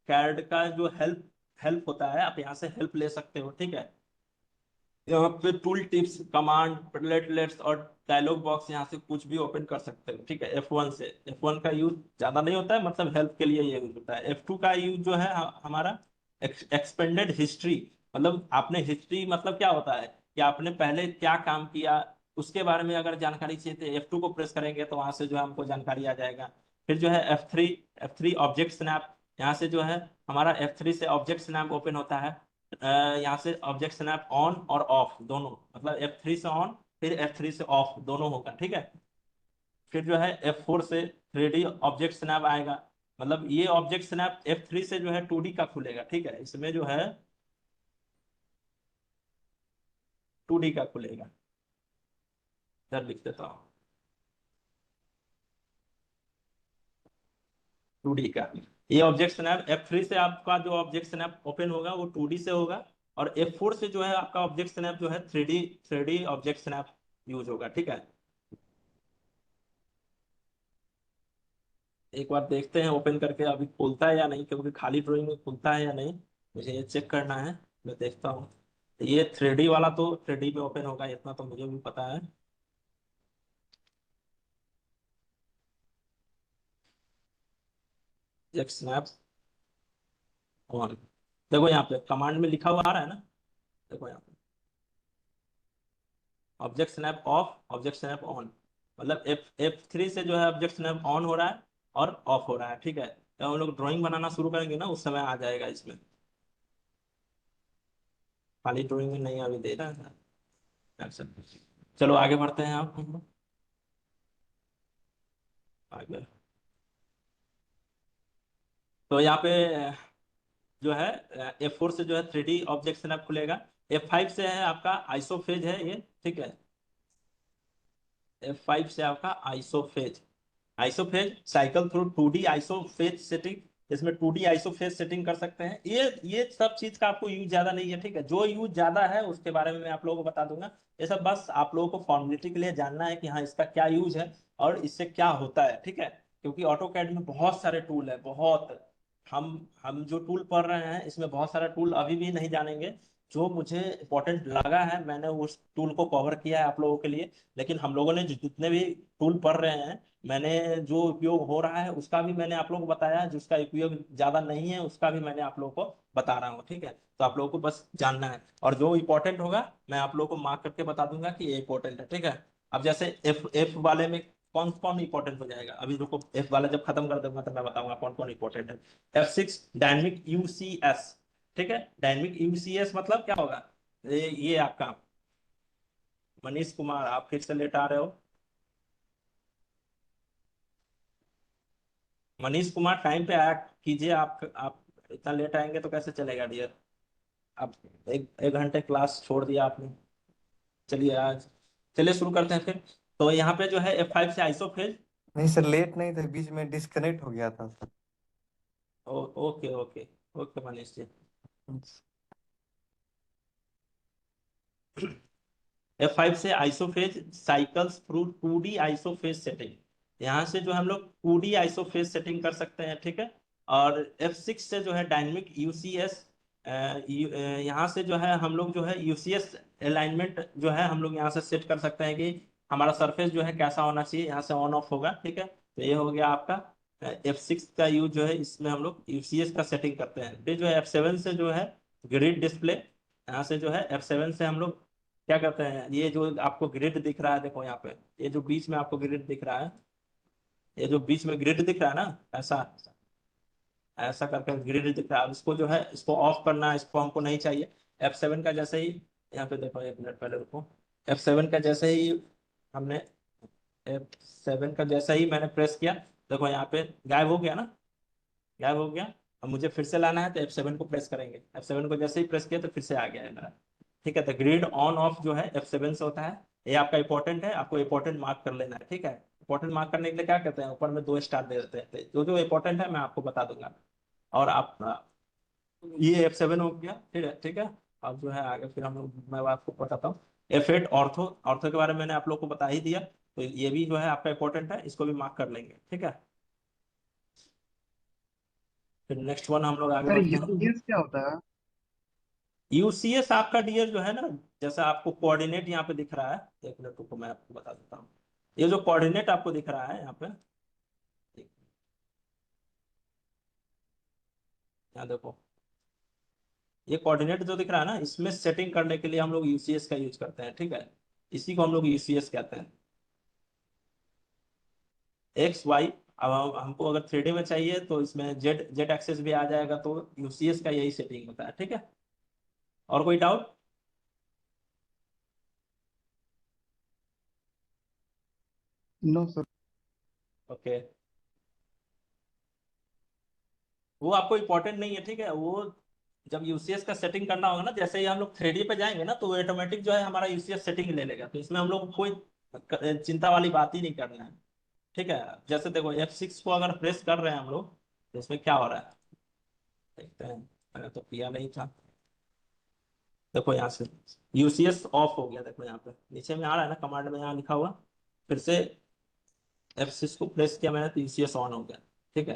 Speaker 1: कैड का जो हेल्प हेल्प होता है, आप यहाँ से हेल्प ले सकते हो, ठीक है। यहाँ पे टूल टिप्स, कमांड, प्लेटलेट्स और डायलॉग बॉक्स, यहाँ से कुछ भी ओपन कर सकते हो, ठीक है। F1 से, F1 का यूज ज्यादा नहीं होता है, मतलब हेल्प के लिए ये यूज होता है। F2 का यूज जो है हमारा एक्सपेंडेड हिस्ट्री, मतलब आपने हिस्ट्री मतलब क्या होता है कि आपने पहले क्या काम किया उसके बारे में अगर जानकारी चाहिए तो F2 को प्रेस करेंगे तो वहां से जो है हमको जानकारी आ जाएगा। फिर जो है F3 ऑब्जेक्ट स्नैप, यहाँ से जो है हमारा F3 से ऑब्जेक्ट स्नैप ओपन होता है। यहाँ से ऑब्जेक्ट स्नैप ऑन और ऑफ दोनों, मतलब F3 से ऑन फिर F3 से ऑफ दोनों होगा, ठीक है। फिर जो है F4 से 3D ऑब्जेक्ट स्नैप आएगा, मतलब ये ऑब्जेक्ट स्नैप F3 से जो है 2D का खुलेगा, ठीक है। इसमें जो है 2D का खुलेगा। इधर लिख देता हूँ 2D का। ये ऑब्जेक्ट स्नैप F3 से आपका जो ऑब्जेक्ट स्नैप ओपन होगा वो 2D से होगा, और F4 से जो है आपका ऑब्जेक्ट स्नैप जो है 3D ऑब्जेक्ट स्नैप यूज होगा, ठीक है। एक बार देखते हैं ओपन करके अभी खुलता है या नहीं, क्योंकि खाली ड्राइंग में खुलता है या नहीं मुझे ये चेक करना है। मैं देखता हूँ। ये 3D वाला तो 3D में ओपन होगा, इतना तो मुझे भी पता है। एक स्नैप ऑन, देखो यहाँ पे कमांड में लिखा हुआ आ रहा है ना, देखो यहाँ पे object snap of object snap on, मतलब F3 से जो है ऑब्जेक्ट स्नैप ऑन हो रहा है और ऑफ हो रहा है, ठीक है। जब हम लोग ड्राइंग बनाना शुरू करेंगे ना उस समय आ जाएगा इसमें, खाली ड्राइंग में नहीं अभी दे रहा है। अच्छा, चलो आगे बढ़ते हैं आप हम लोग आगे। तो यहाँ पे जो है F4 से जो है 3D ऑब्जेक्ट स्नैप खुलेगा। F5 से है आपका आइसोफेज है ये, ठीक है। F5 से आपका आइसोफेज, आइसोफेज cycle through 2D isophase setting, इसमें 2D आइसोफेज सेटिंग कर सकते हैं। ये सब चीज का आपको यूज ज्यादा नहीं है, ठीक है। जो यूज ज्यादा है उसके बारे में मैं आप लोगों को बता दूंगा। ये सब बस आप लोगों को फॉर्मेलिटी के लिए जानना है कि हाँ इसका क्या यूज है और इससे क्या होता है, ठीक है। क्योंकि ऑटोकैड में बहुत सारे टूल है, बहुत। हम जो टूल पढ़ रहे हैं इसमें बहुत सारा टूल अभी भी नहीं जानेंगे। जो मुझे इंपॉर्टेंट लगा है मैंने उस टूल को कवर किया है आप लोगों के लिए। लेकिन हम लोगों ने जितने भी टूल पढ़ रहे हैं, मैंने जो उपयोग हो रहा है उसका भी मैंने आप लोगों को बताया, जिसका उपयोग ज्यादा नहीं है उसका भी मैंने आप लोगों को बता रहा हूँ, ठीक है। तो आप लोगों को बस जानना है, और जो इंपॉर्टेंट होगा मैं आप लोगों को मार्क करके बता दूंगा कि ये इंपॉर्टेंट है, ठीक है। अब जैसे एफ वाले में कौन कौन इंपॉर्टेंट हो जाएगा, अभी रुको एफ वाला जब खत्म कर दूंगा तो मैं बताऊंगा कौन कौन इंपॉर्टेंट है। F6 डायनेमिक यूसीएस, ठीक है। डायनेमिक यूसीएस मतलब क्या होगा, ये आपका मनीष कुमार आप फिर से लेट आ रहे हो। मनीष कुमार टाइम पे आया कीजिए, आप इतना लेट आएंगे तो कैसे चलेगा डियर। आप एक एक घंटे क्लास छोड़ दिया आपने। चलिए आज, चलिए शुरू करते हैं फिर। तो यहाँ पे जो है F5 से आइसोफेज।
Speaker 3: नहीं सर, लेट नहीं था, बीच में डिस्कनेक्ट हो गया था sir.
Speaker 1: Okay okay, okay Manish ji. F5 से isophase cycles through 2D isophase setting, यहाँ से जो हम लोग 2D आइसोफेज सेटिंग कर सकते हैं, ठीक है। और F6 से जो है डायनेमिक यूसीएस, यहाँ से जो है हम लोग जो है यूसीएस अलाइनमेंट जो है हम लोग यहाँ से सेट कर सकते हैं कि हमारा सरफेस जो है कैसा होना चाहिए, यहाँ से ऑन ऑफ होगा, ठीक है। तो ये हो गया आपका F6 का यूज जो है, इसमें हम लोग यूसीएस का सेटिंग करते हैं। फिर जो है F7 से जो है ग्रिड डिस्प्ले, यहाँ से जो है F7 से हम लोग क्या करते हैं, ये जो आपको ग्रिड दिख रहा है देखो यहाँ पे, ये जो बीच में आपको ग्रिड दिख रहा है, ये जो बीच में ग्रिड दिख रहा है ना, ऐसा ऐसा करके ग्रिड दिख रहा है, अब इसको जो है इसको ऑफ करना है, इसको हमको नहीं चाहिए। F7 का जैसे ही, यहाँ पे देखो एक मिनट पहले रुको, F7 का जैसे ही हमने, F7 का जैसे ही मैंने प्रेस किया, देखो यहाँ पे गायब हो गया ना, गायब हो गया। अब मुझे फिर से लाना है तो F7 को प्रेस करेंगे, F7 को जैसे ही प्रेस किया तो फिर से आ गया है मेरा, ठीक है। तो ग्रिड ऑन ऑफ जो है F7 से होता है। ये आपका इंपॉर्टेंट है, आपको इंपॉर्टेंट मार्क कर लेना है, ठीक है। इंपॉर्टेंट मार्क करने के लिए क्या कहते हैं, ऊपर में 2 स्टार दे देते हैं, तो जो जो इंपॉर्टेंट है मैं आपको बता दूंगा। और आप ये F7 हो गया, ठीक है ठीक है। अब जो है आगे फिर हम लोग, मैं आपको बताता हूँ। F8 ऑर्थो, ऑर्थो के बारे में मैंने आप लोग को बता ही दिया, तो ये भी जो है आपका इंपॉर्टेंट है, इसको भी मार्क कर लेंगे, ठीक है। फिर नेक्स्ट वन हम लोग आगे
Speaker 4: सर
Speaker 1: बढ़ते हैं।
Speaker 4: यूपीएस क्या होता है?
Speaker 1: यूसीएस आपका डियर जो है ना, जैसा आपको कोऑर्डिनेट यहाँ पे दिख रहा है, एक मिनट रुको मैं आपको बता देता हूँ। ये जो कोऑर्डिनेट आपको दिख रहा है यहाँ पे, यहाँ देखो, ये कोऑर्डिनेट जो दिख रहा है ना, इसमें सेटिंग करने के लिए हम लोग यूसीएस का यूज करते हैं, ठीक है। इसी को हम लोग यूसीएस कहते हैं, एक्स वाई। अब हमको अगर 3D में चाहिए तो इसमें जेड जेड एक्सेस भी आ जाएगा, तो यूसीएस का यही सेटिंग होता है, ठीक है। और कोई डाउट?
Speaker 4: No sir.
Speaker 1: ओके, वो आपको इंपॉर्टेंट नहीं है, ठीक है। वो जब यूसीएस का सेटिंग करना होगा ना, जैसे ही हम लोग 3D पे जाएंगे ना, तो ऑटोमेटिक जो है हमारा यूसीएस सेटिंग ले लेगा, तो इसमें हम लोग को कोई चिंता वाली बात ही नहीं करना है। ठीक है, जैसे देखो F6 को अगर प्रेस कर रहे हैं हम लोग तो इसमें क्या हो रहा है देखते हैं। मैंने तो किया नहीं था। देखो यहाँ से यूसीएस ऑफ हो गया, देखो यहाँ पे नीचे में आ रहा है ना कमांड में, यहाँ लिखा हुआ। फिर से F6 को प्रेस किया मैंने तो यूसीएस ऑन हो गया। ठीक है,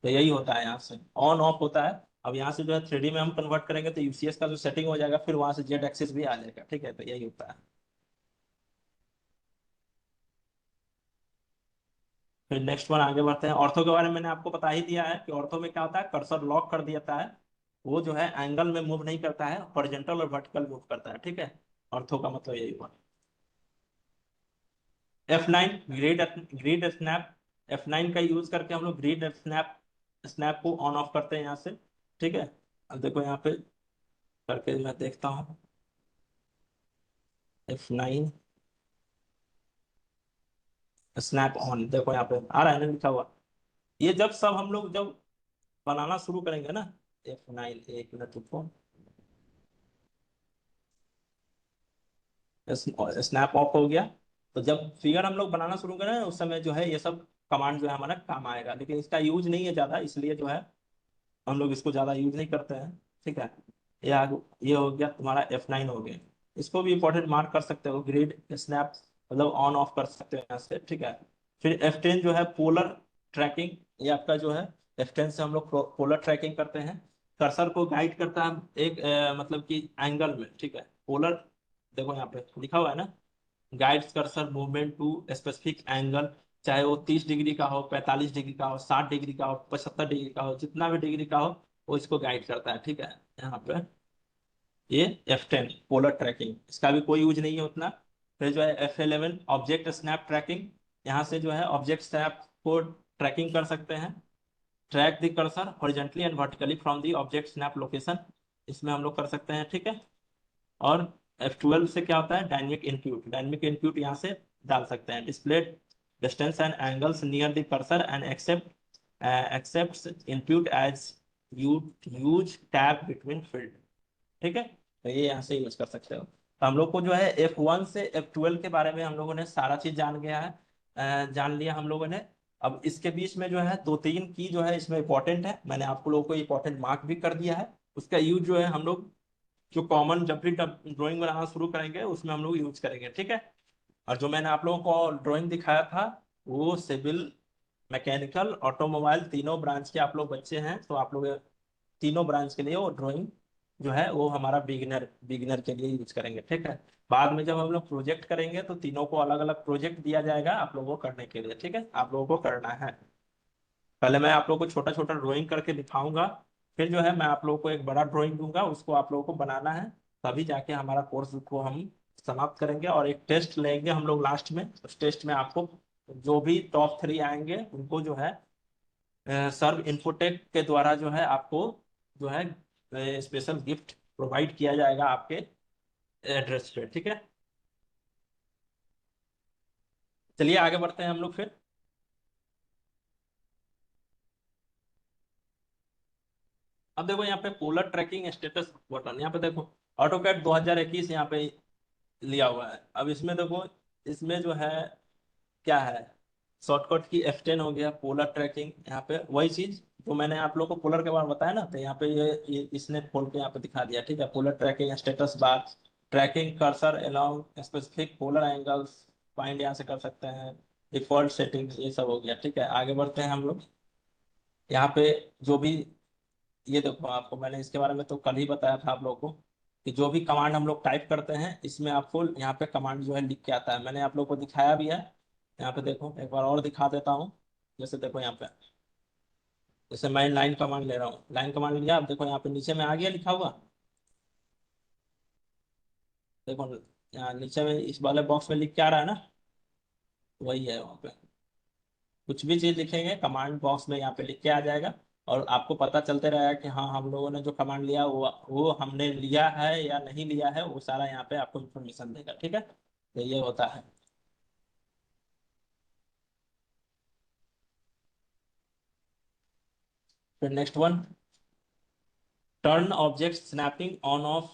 Speaker 1: तो यही होता है, यहाँ से ऑन ऑफ होता है। अब यहाँ से जो है 3D में हम कन्वर्ट करेंगे तो यूसीएस का जो सेटिंग हो जाएगा, फिर वहां से जेड एक्सिस भी आ जाएगा। ठीक है, तो यही होता है। फिर नेक्स्ट वन आगे बढ़ते हैं। ऑर्थो के बारे में मैंने आपको बता ही दिया है कि ऑर्थो में क्या होता है, कर्सर लॉक कर देता है, वो जो है एंगल में मूव नहीं करता है, हॉरिजॉन्टल और वर्टिकल मूव करता है। ठीक है, ऑर्थो का मतलब यही हुआ। F9 grid snap. F9 का यूज करके हम लोग ग्रिड स्नैप स्नैप को ऑन ऑफ करते हैं यहाँ से। ठीक है, अब देखो यहाँ पे करके मैं देखता हूँ। F9 स्नैप ऑन, देखो यहाँ पे आ रहा है ना लिखा हुआ। ये जब सब हम लोग जब बनाना शुरू करेंगे ना, F9 एक मिनट रुको, स्नैप ऑफ हो गया। तो जब फिगर हम लोग बनाना शुरू करें उस समय जो है ये सब कमांड जो है हमारा काम आएगा, लेकिन इसका यूज नहीं है ज्यादा, इसलिए जो है हम लोग इसको ज्यादा यूज नहीं करते हैं। ठीक है, ये हो गया तुम्हारा F9 हो गया। इसको भी इंपॉर्टेंट मार्क कर सकते हो, ग्रिड स्नैप मतलब ऑन ऑफ कर सकते हो यहाँ से। ठीक है, फिर F10 जो है पोलर ट्रैकिंग, ये आपका जो है F10 से हम लोग पोलर ट्रैकिंग करते हैं। कर्सर को गाइड करता है एक मतलब कि एंगल में। ठीक है, पोलर देखो यहाँ पे लिखा हुआ है ना, guides cursor movement to specific angle, चाहे वो 30 डिग्री का हो, 45 डिग्री का हो, 60 डिग्री का हो, 75 डिग्री का हो, जितना भी डिग्री का हो वो इसको गाइड करता है। ठीक है, यहाँ पे ये F10 पोलर ट्रैकिंग, इसका भी कोई यूज नहीं है उतना। फिर जो है F11 ऑब्जेक्ट स्नैप ट्रैकिंग, यहाँ से जो है ऑब्जेक्ट स्नैप को ट्रैकिंग कर सकते हैं। Track the cursor horizontally and vertically from the object snap location, इसमें हम लोग कर सकते हैं। ठीक है, और F12 से क्या होता है, डायनेमिक इनपुट, डायनेमिक इनपुट यहाँ से डाल सकते हैं। Display distance and angles near the cursor and accept input as you use tab between field. ठीक है, तो ये यहाँ से यूज कर सकते हो। तो हम लोग को जो है F1 से F12 के बारे में हम लोगों ने सारा चीज जान गया है, जान लिया हम लोगों ने। अब इसके बीच में जो है दो तीन की जो है इसमें इंपॉर्टेंट है, मैंने आप लोगों को इंपॉर्टेंट मार्क भी कर दिया है। उसका यूज जो है हम लोग जो कॉमन जब भी ड्राइंग बनाना शुरू करेंगे उसमें हम लोग यूज करेंगे। ठीक है, और जो मैंने आप लोगों को ड्राइंग दिखाया था वो सिविल, मैकेनिकल, ऑटोमोबाइल तीनों ब्रांच के आप लोग बच्चे हैं, तो आप लोग तीनों ब्रांच के लिए वो ड्राइंग जो है वो हमारा बिगिनर बिगिनर के लिए यूज करेंगे। ठीक है, बाद में जब हम लोग प्रोजेक्ट करेंगे तो तीनों को अलग अलग प्रोजेक्ट दिया जाएगा आप लोगों को करने के लिए। ठीक है, आप लोगों को करना है। पहले मैं आप लोगों को छोटा छोटा ड्राइंग करके दिखाऊंगा, फिर जो है मैं आप लोगों को एक बड़ा ड्राइंग दूंगा, उसको आप लोगों को बनाना है, तभी जाके हमारा कोर्स को हम समाप्त करेंगे। और एक टेस्ट लेंगे हम लोग लास्ट में, उस टेस्ट में आपको जो भी टॉप 3 आएंगे उनको जो है सर्व इन्फोटेक के द्वारा जो है आपको जो है स्पेशल गिफ्ट प्रोवाइड किया जाएगा आपके एड्रेस पे। ठीक है, चलिए आगे बढ़ते हैं हम लोग फिर। अब देखो यहाँ पे पोलर ट्रैकिंग स्टेटस बटन, यहाँ पे देखो ऑटोकैड 2021 यहाँ पे लिया हुआ है। अब इसमें देखो, इसमें जो है क्या है, शॉर्टकट की F10 हो गया, पोलर ट्रैकिंग, यहाँ पे वही चीज जो मैंने आप लोग को पोलर के बारे में बताया ना, तो यहाँ पे ये इसने खोल के यहाँ पे दिखा दिया। ठीक है, polar tracking status bar, tracking cursor along specific polar angles, find यहाँ से कर सकते हैं, डिफॉल्ट सेटिंग्स, ये सब हो गया। ठीक है, आगे बढ़ते हैं हम लोग। यहाँ पे जो भी, ये देखो आपको मैंने इसके बारे में तो कल ही बताया था आप लोगों को कि जो भी कमांड हम लोग टाइप करते हैं इसमें आपको यहाँ पे कमांड जो है लिख के आता है, मैंने आप लोगों को दिखाया भी है। यहाँ पे देखो एक बार और दिखा देता हूँ। जैसे देखो यहाँ पे, जैसे मैं लाइन कमांड ले रहा हूँ, लाइन कमांड लिया, अब देखो यहाँ पे नीचे में आ गया लिखा हुआ। देखो यहाँ नीचे में इस वाले बॉक्स में लिख के आ रहा है ना, वही है वहाँ पे। कुछ भी चीज लिखेंगे कमांड बॉक्स में यहाँ पे लिख के आ जाएगा, और आपको पता चलते रहेगा कि हाँ हम लोगों ने जो कमांड लिया वो हमने लिया है या नहीं लिया है, वो सारा यहाँ पे आपको इन्फॉर्मेशन देगा। ठीक है, तो ये होता है। फिर next one, turn object snapping on off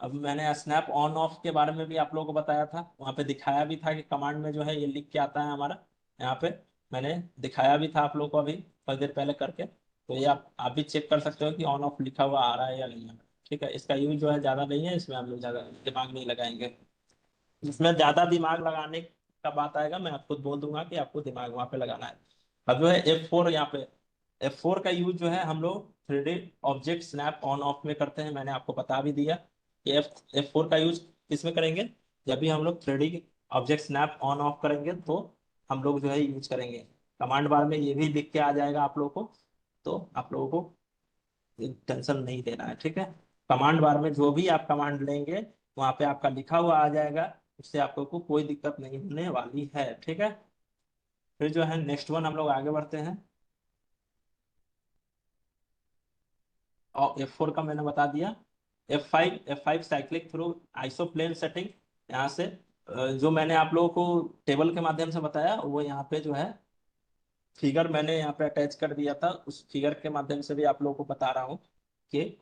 Speaker 1: अब मैंने स्नैप ऑन ऑफ के बारे में भी आप लोगों को बताया था, वहाँ पे दिखाया भी था कि कमांड में जो है ये लिख के आता है हमारा। यहाँ पे मैंने दिखाया भी था आप लोगों को अभी थोड़ी देर पहले करके, तो ये आप भी चेक कर सकते हो कि ऑन ऑफ लिखा हुआ आ रहा है या नहीं आ रहा है। ठीक है, इसका यूज जो है ज़्यादा नहीं है, इसमें हम लोग ज़्यादा दिमाग नहीं लगाएंगे। इसमें ज़्यादा दिमाग लगाने का बात आएगा, मैं आपको बोल दूंगा कि आपको दिमाग वहाँ पे लगाना है। अब जो है F4, यहाँ पे F4 का यूज जो है हम लोग 3D object snap on off में करते हैं। मैंने आपको बता भी दिया कि F4 का यूज किस में करेंगे, जब भी हम लोग 3D object snap on off करेंगे तो हम लोग जो है यूज करेंगे। कमांड बार में ये भी लिख के आ जाएगा आप लोगों को, तो आप लोगों को टेंशन नहीं देना है। ठीक है, कमांड बार में जो भी आप कमांड लेंगे वहां पे आपका लिखा हुआ आ जाएगा, उससे आप लोग को कोई दिक्कत नहीं होने वाली है। ठीक है, फिर जो है नेक्स्ट वन हम लोग आगे बढ़ते हैं। और F4 का मैंने बता दिया। F5 cyclic through आइसोप्लेन setting. यहाँ से जो मैंने आप लोगों को टेबल के माध्यम से बताया वो यहाँ पे जो है फिगर मैंने यहाँ पे अटैच कर दिया था, उस फिगर के माध्यम से भी आप लोगों को बता रहा हूँ कि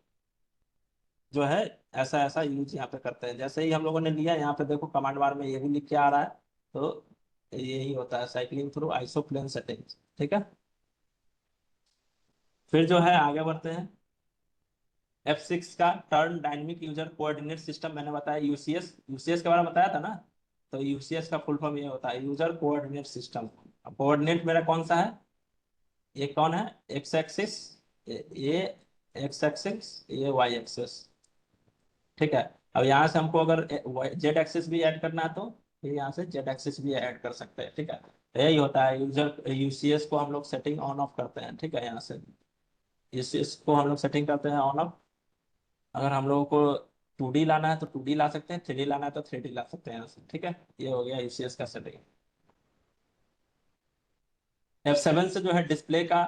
Speaker 1: जो है ऐसा ऐसा यूज यहाँ पे करते हैं। जैसे ही हम लोगों ने लिया, यहाँ पे देखो कमांड बार में ये भी लिख के आ रहा है, तो यही होता है साइक्लिंग थ्रू आइसोप्लेन सेटिंग्स। ठीक है, फिर जो है आगे बढ़ते हैं। F6 का turn dynamic user coordinate system मैंने बताया, यूसीएस के बारे में बताया था ना। तो यूसीएस का फुल फॉर्म ये होता है यूजर कोऑर्डिनेट सिस्टम। कोऑर्डिनेट मेरा कौन सा है, ये कौन है, एक्स एक्सिस, ये एक्स एक्सिस, ये वाई एक्सिस। ठीक है, अब यहाँ से हमको अगर जेड एक्सिस भी ऐड करना है तो फिर यहाँ से जेड एक्सिस भी ऐड कर सकते हैं। ठीक है, तो यही होता है यूजर यूसीएस को हम लोग सेटिंग ऑन ऑफ करते हैं। ठीक है, यहाँ से यूसीएस को हम लोग सेटिंग करते हैं ऑन ऑफ। अगर हम लोगों को 2D लाना है तो 2D ला सकते हैं, 3D लाना है तो 3D ला सकते हैं यहाँ से। ठीक है, ये हो गया यूसीएस का सेटिंग। F7 से जो है डिस्प्ले का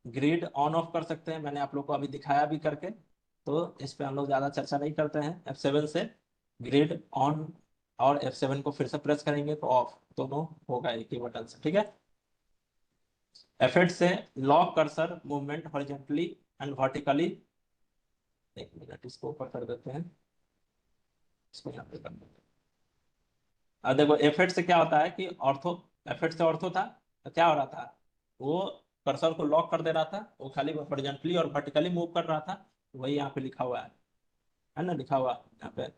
Speaker 1: ग्रिड ऑन ऑफ कर सकते हैं, मैंने आप लोग को अभी दिखाया भी करके, तो इस पे हम लोग ज्यादा चर्चा नहीं करते हैं। F7 से ग्रिड ऑन और F7 को फिर से प्रेस करेंगे तो ऑफ, दोनों होगा एक ही बटन से। ठीक है, F8 से lock cursor movement horizontally and vertically. एक मिनट, इसको ऊपर कर देते हैं, इसको यहाँ पे कर देते हैं। अब देखो F8 से क्या होता है कि ऑर्थो, F8 से ऑर्थो था तो क्या हो रहा था, वो कर्सर को लॉक कर दे रहा था, वो खाली हॉरिजॉन्टली और वर्टिकली मूव कर रहा था। वही यहाँ पे लिखा हुआ है ना, लिखा हुआ यहाँ पे।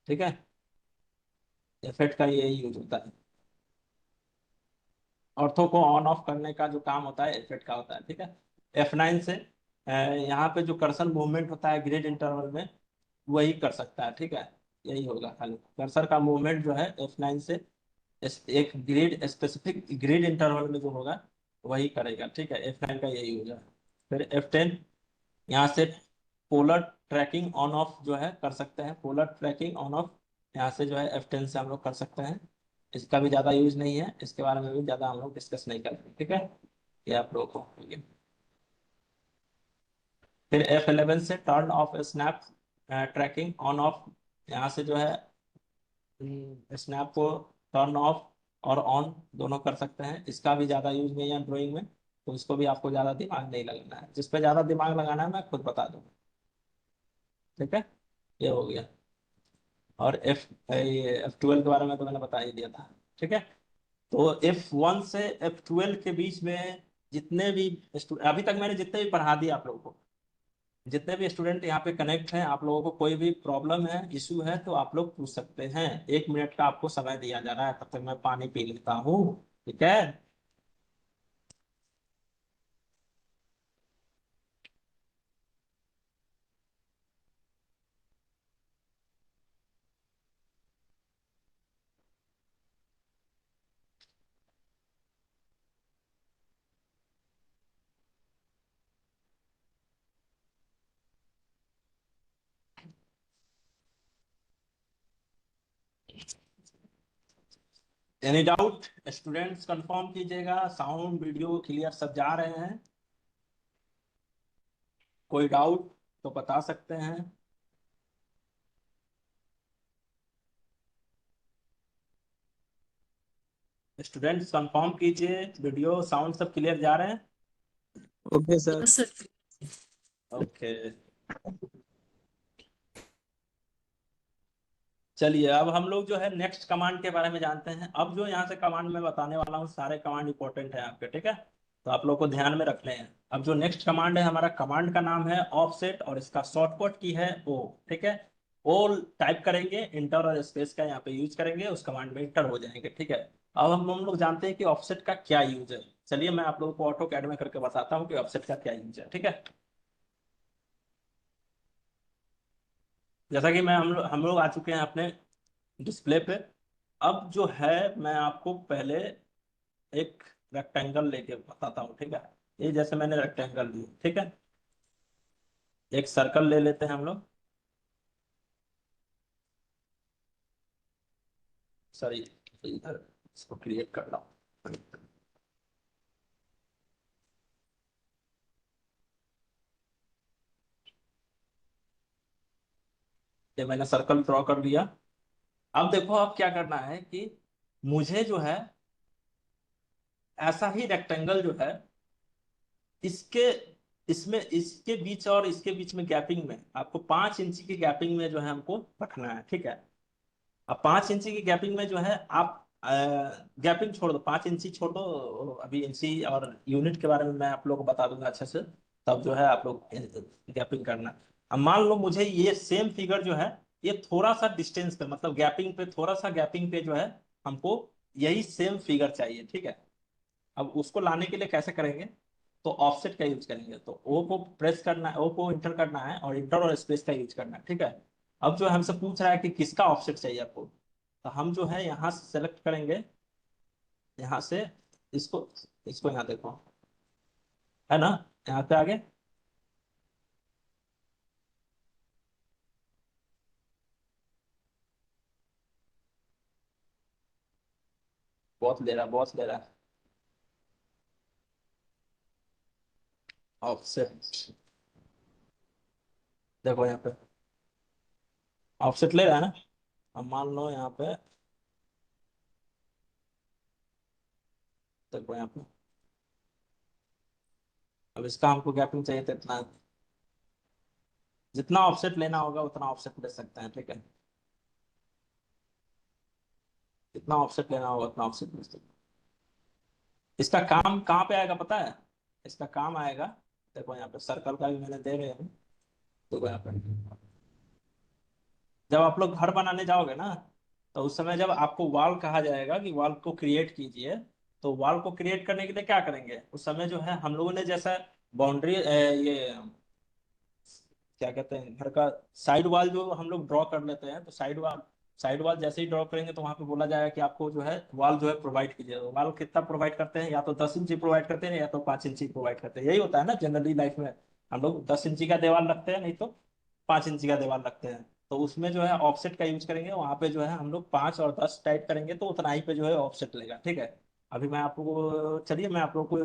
Speaker 1: ठीक है, F8 का ये यूज होता है, ऑर्थो को ऑन ऑफ करने का जो काम होता है F8 का होता है। ठीक है, F9 से यहाँ पे जो कर्सर मूवमेंट होता है ग्रिड इंटरवल में, वही कर सकता है। ठीक है, यही होगा, खाली कर्सर का मूवमेंट जो है F9 से एक ग्रिड स्पेसिफिक ग्रिड इंटरवल में जो होगा वही करेगा। ठीक है, F9 का यही होगा। फिर F10, यहाँ से पोलर ट्रैकिंग ऑन ऑफ जो है कर सकते हैं, पोलर ट्रैकिंग ऑन ऑफ यहाँ से जो है F10 से हम लोग कर सकते हैं। इसका भी ज़्यादा यूज नहीं है, इसके बारे में भी ज़्यादा हम लोग डिस्कस नहीं करेंगे। ठीक है, ये आप लोगों को। फिर F11 से turn off snap tracking on off, यहाँ से जो है स्नैप को टर्न ऑफ और ऑन दोनों कर सकते हैं। इसका भी ज़्यादा यूज नहीं है ड्राइंग में, तो इसको भी आपको ज़्यादा दिमाग नहीं लगाना है। जिस पे ज़्यादा दिमाग लगाना है मैं खुद बता दूंगा। ठीक है, ये हो गया। और F12 के बारे में तो मैंने बता ही दिया था। ठीक है, तो F1 से F12 के बीच में जितने भी अभी तक मैंने जितने भी पढ़ा दिए आप लोगों को, जितने भी स्टूडेंट यहाँ पे कनेक्ट हैं, आप लोगों को कोई भी प्रॉब्लम है, इशू है, तो आप लोग पूछ सकते हैं। 1 मिनट का आपको समय दिया जा रहा है, तब तक मैं पानी पी लेता हूँ। ठीक है, एनी डाउट स्टूडेंट्स कंफर्म कीजिएगा, साउंड वीडियो क्लियर सब जा रहे हैं। कोई डाउट तो बता सकते हैं। स्टूडेंट्स कंफर्म कीजिए, वीडियो साउंड सब क्लियर जा रहे हैं।
Speaker 5: Okay sir.
Speaker 2: सर
Speaker 1: ओके, चलिए अब हम लोग जो है नेक्स्ट कमांड के बारे में जानते हैं। अब जो यहाँ से कमांड मैं बताने वाला हूँ सारे कमांड इंपॉर्टेंट है आपके, ठीक है, तो आप लोग को ध्यान में रखने हैं। अब जो नेक्स्ट कमांड है हमारा, कमांड का नाम है ऑफसेट और इसका शॉर्टकट की है ओ, ठीक है। ओ टाइप करेंगे, इंटर और स्पेस का यहाँ पे यूज करेंगे, उस कमांड में इंटर हो जाएंगे, ठीक है। अब हम लोग जानते हैं कि ऑफसेट का क्या यूज है। चलिए मैं आप लोगों को ऑटो कैड में करके बताता हूँ कि ऑफसेट का क्या यूज है, ठीक है। जैसा कि हम लोग आ चुके हैं अपने डिस्प्ले पे। अब जो है मैं आपको पहले एक रेक्टेंगल लेके बताता हूँ, ठीक है। ये जैसे मैंने रेक्टेंगल लिया, ठीक है। एक सर्कल ले लेते हैं हम लोग, सॉरी, इधर इसको क्रिएट कर रहा हूँ। ये मैंने सर्कल ड्रॉ कर लिया। अब देखो अब क्या करना है कि मुझे जो है ऐसा ही रेक्टेंगल जो है इसके इसमें इसके बीच और इसके बीच में गैपिंग में आपको 5 इंची की गैपिंग में जो है हमको रखना है, ठीक है। अब 5 इंची की गैपिंग में जो है आप गैपिंग छोड़ दो, 5 इंची छोड़ दो। अभी इंची और यूनिट के बारे में मैं आप लोग को बता दूंगा अच्छे से, तब जो है आप लोग गैपिंग करना। अब मान लो मुझे ये सेम फिगर जो है ये थोड़ा सा डिस्टेंस पे, मतलब गैपिंग पे, थोड़ा सा गैपिंग पे जो है हमको यही सेम फिगर चाहिए, ठीक है। अब उसको लाने के लिए कैसे करेंगे, तो ऑफसेट का यूज करेंगे। तो ओ को प्रेस करना है, ओ को इंटर करना है और इंटर और स्पेस का यूज करना है, ठीक है। अब जो हमसे पूछ रहा है कि किसका ऑफसेट चाहिए आपको, तो हम जो है यहाँ से सेलेक्ट करेंगे, यहाँ से इसको इसको यहाँ देखो, है ना, यहाँ पे आगे। बहुत ले रहा, बहुत ले रहा है ऑफसेट। देखो यहाँ पे ऑफसेट ले रहा है ना। अब मान लो यहाँ पे, देखो यहाँ पे, अब इसका हमको गैपिंग चाहिए तो इतना, जितना ऑफसेट लेना होगा उतना ऑफसेट ले सकते हैं, ठीक है। जितना ऑफसेट लेना होगा उतना ऑफसेट ले सकते हैं। इसका काम कहाँ पे आएगा पता है, इसका काम आएगा, देखो यहाँ पे सर्कल का भी मैंने दे रहे हैं। देखो यहाँ पे जब आप लोग घर बनाने जाओगे ना, तो उस समय जब आपको वॉल कहा जाएगा कि वॉल को क्रिएट कीजिए, तो वॉल को क्रिएट करने के लिए क्या करेंगे, उस समय जो है हम लोगों ने जैसा बाउंड्री, ये क्या कहते हैं, घर का साइड वॉल जो हम लोग ड्रॉ कर लेते हैं, तो साइड वॉल जैसे ही ड्रॉ करेंगे तो वहां पे बोला जाएगा कि आपको जो है वॉल जो है प्रोवाइड कीजिए। तो वॉल कितना प्रोवाइड करते हैं, या तो 10 इंची प्रोवाइड करते हैं या तो 5 इंची प्रोवाइड करते हैं, यही होता है ना जनरली लाइफ में। हम लोग 10 इंची का दीवार रखते हैं, नहीं तो 5 इंची का दीवार रखते हैं। तो उसमें जो है ऑफसेट का यूज करेंगे, वहां पे जो है हम लोग 5 और 10 टाइप करेंगे तो उतना ही पे जो है ऑफसेट लेगा, ठीक है। अभी मैं आपको, चलिए मैं आप लोग को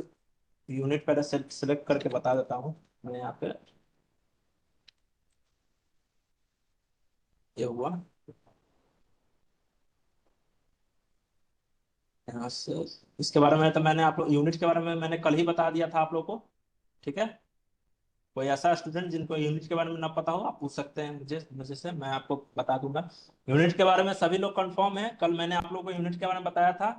Speaker 1: यूनिट पहले सेलेक्ट करके बता देता हूँ। मैं यहाँ पे, ये हुआ यहाँ से। इसके बारे में तो मैंने आप लोग, यूनिट के बारे में मैंने कल ही बता दिया था आप लोग को, ठीक है। कोई ऐसा स्टूडेंट जिनको यूनिट के बारे में ना पता हो, आप पूछ सकते हैं मुझे से, मैं आपको बता दूंगा। यूनिट के बारे में सभी लोग कंफर्म है, कल मैंने आप लोग को यूनिट के बारे में बताया था।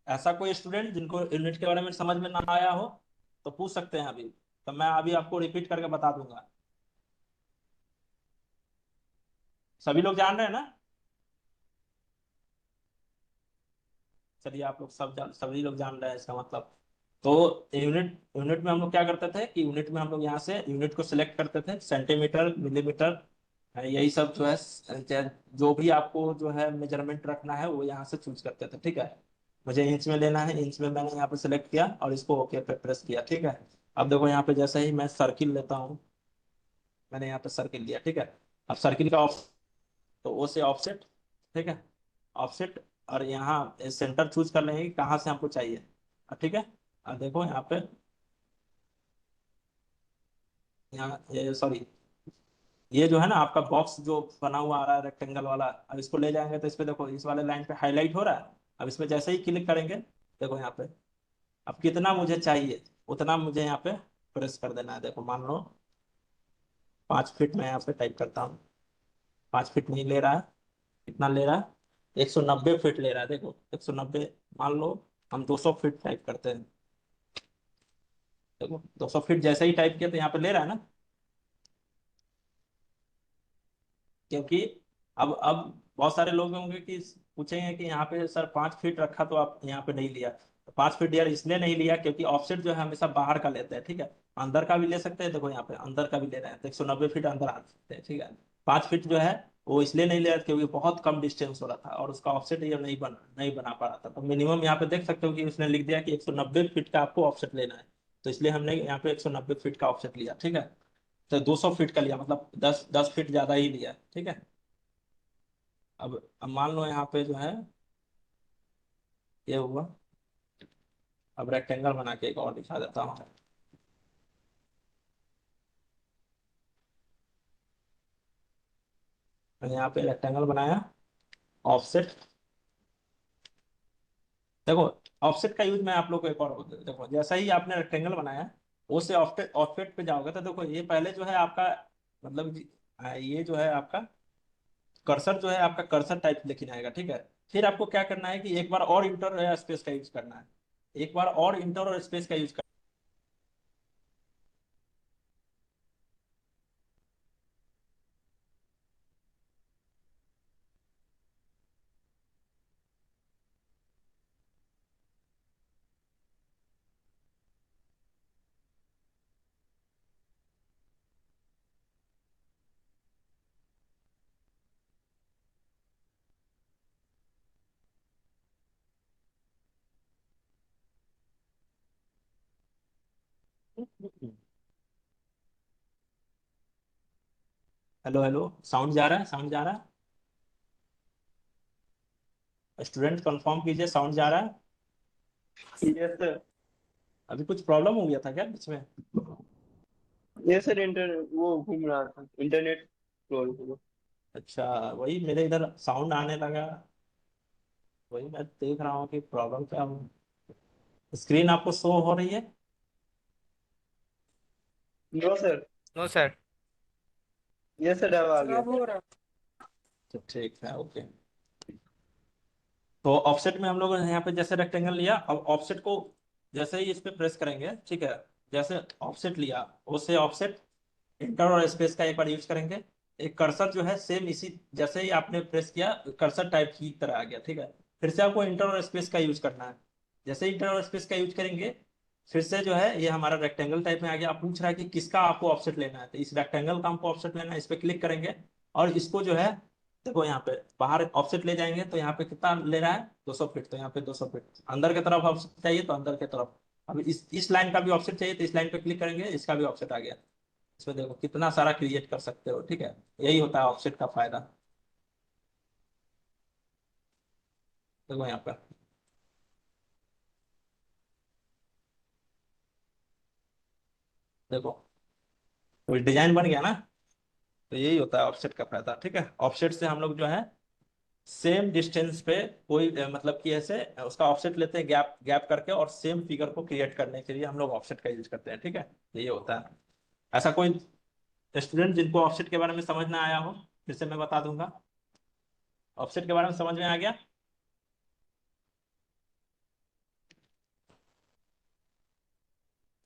Speaker 1: ऐसा कोई स्टूडेंट जिनको यूनिट के बारे में समझ में ना आया हो तो पूछ सकते हैं अभी, तो मैं अभी आपको रिपीट करके बता दूंगा। सभी लोग जान रहे हैं ना। चलिए आप लोग सभी लोग जान रहे हैं इसका मतलब। तो यूनिट यूनिट में हम लोग क्या करते थे कि यूनिट में हम लोग यहाँ से यूनिट को सिलेक्ट करते थे, सेंटीमीटर, मिलीमीटर, यही सब जो है, जो भी आपको जो है मेजरमेंट रखना है वो यहाँ से चूज करते थे, ठीक है। मुझे इंच में लेना है, इंच में मैंने यहाँ पे सिलेक्ट किया और इसको ओके पे प्रेस किया, ठीक है। अब देखो यहाँ पे जैसे ही मैं सर्किल लेता हूँ, मैंने यहाँ पे सर्किल लिया, ठीक है। अब सर्किल का ऑफ, तो ओ से ऑफसेट, ठीक है, ऑफसेट, और यहाँ सेंटर चूज कर लेंगे कि कहाँ से हमको चाहिए, ठीक है। अब देखो यहाँ पे, यहाँ ये सॉरी, ये जो है ना आपका बॉक्स जो बना हुआ आ रहा है रेक्टेंगल वाला, अब इसको ले जाएंगे तो इस पे देखो, इस वाले लाइन पे हाईलाइट हो रहा है। अब इसमें जैसे ही क्लिक करेंगे, देखो यहाँ पे, अब कितना मुझे चाहिए उतना मुझे यहाँ पे प्रेस कर देना है। देखो मान लो 5 फीट मैं यहाँ पे टाइप करता हूँ, 5 फीट नहीं ले रहा है, कितना ले रहा है, 190 फीट ले रहा है। देखो 190, मान लो हम 200 फीट टाइप करते हैं। देखो 200 फीट जैसे ही टाइप किया तो यहाँ पे ले रहा है ना, क्योंकि अब बहुत सारे लोग होंगे कि पूछेंगे कि यहाँ पे सर 5 फीट रखा तो आप यहाँ पे नहीं लिया। तो 5 फीट यार इसलिए नहीं लिया क्योंकि ऑफसेट जो है हमेशा बाहर का लेते हैं, ठीक है। अंदर का भी ले सकते हैं, देखो यहाँ पे अंदर का भी ले रहे हैं तो 190 फीट अंदर आ सकते हैं, ठीक है। 5 फीट जो है वो इसलिए नहीं लिया क्योंकि बहुत कम डिस्टेंस हो रहा था और उसका ऑफसेट ये नहीं बना पा रहा था। तो मिनिमम यहाँ पे देख सकते हो कि उसने लिख दिया कि 190 फीट का आपको ऑफसेट लेना है। तो इसलिए हमने यहाँ पे 190 फीट का ऑफसेट लिया, ठीक है। तो 200 फीट का लिया, मतलब 10 फीट ज्यादा ही लिया, ठीक है। अब मान लो यहाँ पे जो है ये हुआ। अब रेक्टेंगल बना के एक और दिखा देता हूँ। मैंने यहाँ पे रेक्टेंगल बनाया, ऑफसेट। देखो ऑफसेट का यूज मैं आप लोग को एक और देखो, जैसा ही आपने रेक्टेंगल बनाया उससे ऑफसेट ऑफसेट पे जाओगे तो देखो ये पहले जो है आपका, मतलब ये जो है आपका कर्सर, जो है आपका कर्सर टाइप लेकिन आएगा, ठीक है। फिर आपको क्या करना है कि एक बार और इंटर स्पेस का यूज करना है, एक बार और इंटर और स्पेस का यूज करना है। हेलो हेलो, साउंड जा रहा है, साउंड जा रहा है, स्टूडेंट कंफर्म कीजिए साउंड जा रहा है।
Speaker 5: Yes sir.
Speaker 1: अभी कुछ प्रॉब्लम हो गया था क्या बीच में?
Speaker 5: यस सर, वो घूम रहा था इंटरनेट स्क्रॉल करो।
Speaker 1: अच्छा, वही मेरे इधर साउंड आने लगा, वही मैं देख रहा हूँ कि प्रॉब्लम क्या हो। स्क्रीन आपको शो हो रही है?
Speaker 5: No sir.
Speaker 6: No sir.
Speaker 5: Yes sir, अब आ गया।
Speaker 2: खराब हो रहा
Speaker 1: तो ठीक है, ओके। तो ऑफसेट में हम लोग यहाँ पे जैसे रेक्टेंगल लिया, अब ऑफसेट को जैसे ही इस पे प्रेस करेंगे, ठीक है। जैसे ऑफसेट लिया उससे ऑफसेट इंटर और स्पेस का एक बार यूज करेंगे। एक कर्सर जो है सेम इसी, जैसे ही आपने प्रेस किया कर्सर टाइप की तरह आ गया, ठीक है। फिर से आपको इंटर और स्पेस का यूज करना है। जैसे इंटर और स्पेस का यूज करेंगे फिर से जो है ये हमारा रेक्टेंगल टाइप में आ गया। आप पूछ रहा है कि किसका आपको ऑफसेट लेना है, तो इस रेक्टेंगल का हमको ऑफसेट लेना है, इस पे क्लिक करेंगे और इसको जो है देखो यहाँ पे बाहर ऑफसेट ले जाएंगे तो यहाँ पे कितना ले रहा है, 200 फीट। तो यहाँ पे 200 फीट अंदर की तरफ ऑफसेट चाहिए तो अंदर की तरफ। अब इस लाइन का भी ऑफसेट चाहिए तो इस लाइन पे क्लिक करेंगे, इसका भी ऑफसेट आ गया। इसमें देखो कितना सारा क्रिएट कर सकते हो, ठीक है। यही होता है ऑफसेट का फायदा। देखो यहाँ पर देखो कोई डिजाइन बन गया ना, तो यही होता है ऑफसेट का फायदा, ठीक है। ऑफसेट से हम लोग जो है सेम डिस्टेंस पे कोई मतलब कि ऐसे उसका ऑफसेट लेते हैं गैप गैप करके, और सेम फिगर को क्रिएट करने के लिए हम लोग ऑफसेट का यूज करते हैं, ठीक है। यही होता है। ऐसा कोई स्टूडेंट जिनको ऑफसेट के बारे में समझ ना आया हो, फिर से मैं बता दूंगा। ऑफसेट के बारे में समझ में आ गया?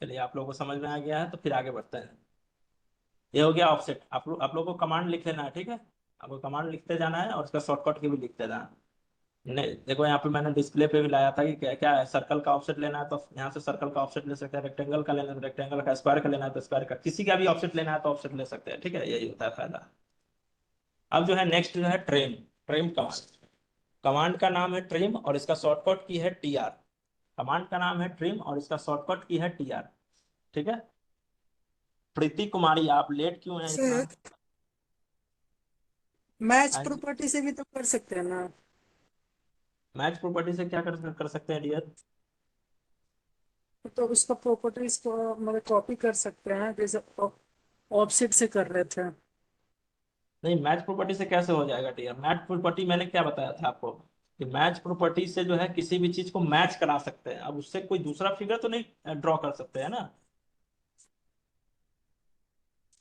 Speaker 1: चलिए आप लोगों को समझ में आ गया है तो फिर आगे बढ़ते हैं। ये हो गया ऑफसेट। आप लोगों को कमांड लिख लेना है, ठीक है। आपको कमांड लिखते जाना है और उसका शॉर्टकट की भी लिखते जाना है। नहीं देखो यहाँ पे मैंने डिस्प्ले पे भी लाया था कि क्या क्या है। सर्कल का ऑफसेट लेना है तो यहाँ से सर्कल का ऑफसेट ले सकते हैं, रेक्टेंगल का लेना है तो रेक्टेंगल का, स्क्वायर का लेना है तो स्क्वायर का, किसी का भी ऑफसेट लेना है तो ऑफसेट ले सकते हैं, ठीक है। यही होता है फायदा। अब जो है नेक्स्ट जो है ट्रिम। ट्रिम कमांड, कमांड का नाम है ट्रिम और इसका शॉर्टकट की है टीआर। कमांड का नाम है ट्रिम और इसका शॉर्टकट की है टीआर, ठीक है। प्रीति कुमारी आप लेट क्यों हैं इतना?
Speaker 2: सर मैच
Speaker 1: हाँ जी,
Speaker 2: प्रॉपर्टी से भी तो कर सकते हैं ना।
Speaker 1: मैच प्रॉपर्टी से क्या कर सकते हैं डियर?
Speaker 2: तो उसका प्रॉपर्टीज को मतलब कॉपी कर सकते हैं जैसे ऑफसेट से कर रहे थे।
Speaker 1: नहीं, मैच प्रॉपर्टी से कैसे हो जाएगा डियर? मैच प्रॉपर्टी मैंने क्या बताया था आपको कि मैच प्रॉपर्टी से जो है किसी भी चीज को मैच करा सकते हैं। अब उससे कोई दूसरा फिगर तो नहीं ड्रॉ कर सकते हैं ना।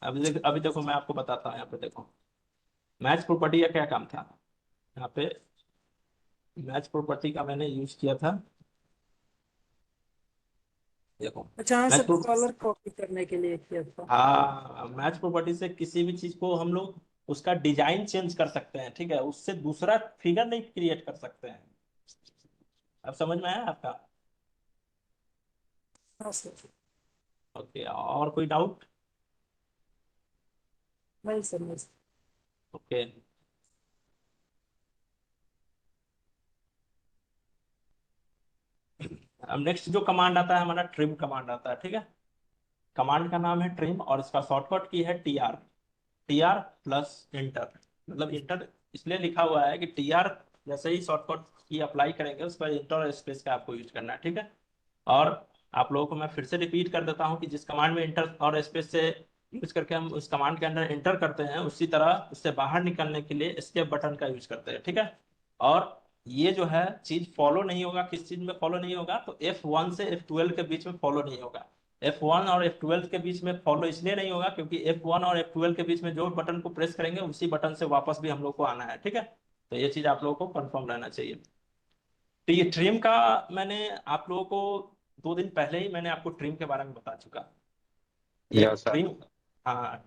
Speaker 1: अभी देखो मैं आपको बताता हूँ, यहाँ पे देखो मैच प्रॉपर्टी का क्या काम था। यहाँ पे मैच प्रॉपर्टी का मैंने यूज किया था। देखो
Speaker 2: अच्छा हाँ
Speaker 1: मैच
Speaker 2: सर, कलर कॉपी करने के लिए किया था।
Speaker 1: हाँ, मैच प्रॉपर्टी से किसी भी चीज को हम लोग उसका डिजाइन चेंज कर सकते हैं, ठीक है, उससे दूसरा फिगर नहीं क्रिएट कर सकते हैं। अब समझ में आया आपका?
Speaker 2: हाँ सर।
Speaker 1: ओके, और कोई डाउट?
Speaker 2: नहीं सर, नहीं सर।
Speaker 1: ओके, अब नेक्स्ट जो कमांड आता है हमारा ट्रिम कमांड आता है, ठीक है। कमांड का नाम है ट्रिम और इसका शॉर्टकट की है टीआर। टीआर प्लस इंटर, मतलब इंटर इसलिए लिखा हुआ है कि टीआर जैसे ही शॉर्टकट की अप्लाई करेंगे उस पर इंटर और स्पेस का आपको यूज करना है, ठीक है। और आप लोगों को मैं फिर से रिपीट कर देता हूँ कि जिस कमांड में इंटर और स्पेस से यूज करके हम उस कमांड के अंदर इंटर करते हैं, उसी तरह उससे बाहर निकलने के लिए एस्केप बटन का यूज करते हैं, ठीक है। और ये जो है चीज फॉलो नहीं होगा, किस चीज में फॉलो नहीं होगा, तो F1 से F12 के बीच में फॉलो नहीं होगा। F1 और F12 के बीच में फॉलो इसलिए नहीं होगा क्योंकि F1 और F12 के बीच में जो बटन को प्रेस करेंगे उसी बटन से वापस भी हम लोग को आना है, ठीक है। तो ये चीज आप लोगों को कंफर्म रहना चाहिए। तो ये ट्रिम का मैंने आप लोगों को 2 दिन पहले ही मैंने आपको ट्रिम के बारे में बता चुका। ये
Speaker 5: यस सर।
Speaker 1: ट्रिम, हाँ,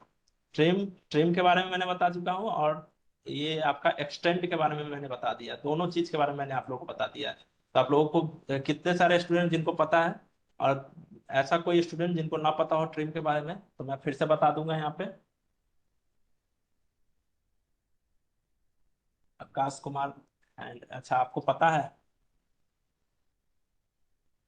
Speaker 1: ट्रिम ट्रिम के बारे में मैंने बता चुका हूँ, और ये आपका एक्सटेंड के बारे में मैंने बता दिया। दोनों चीज के बारे में मैंने आप लोगों को बता दिया है। तो आप लोगों को कितने सारे स्टूडेंट जिनको पता है, और ऐसा कोई स्टूडेंट जिनको ना पता हो ट्रिम के बारे में, तो मैं फिर से बता दूंगा यहाँ पे। आकाश कुमार एंड, अच्छा आपको पता है?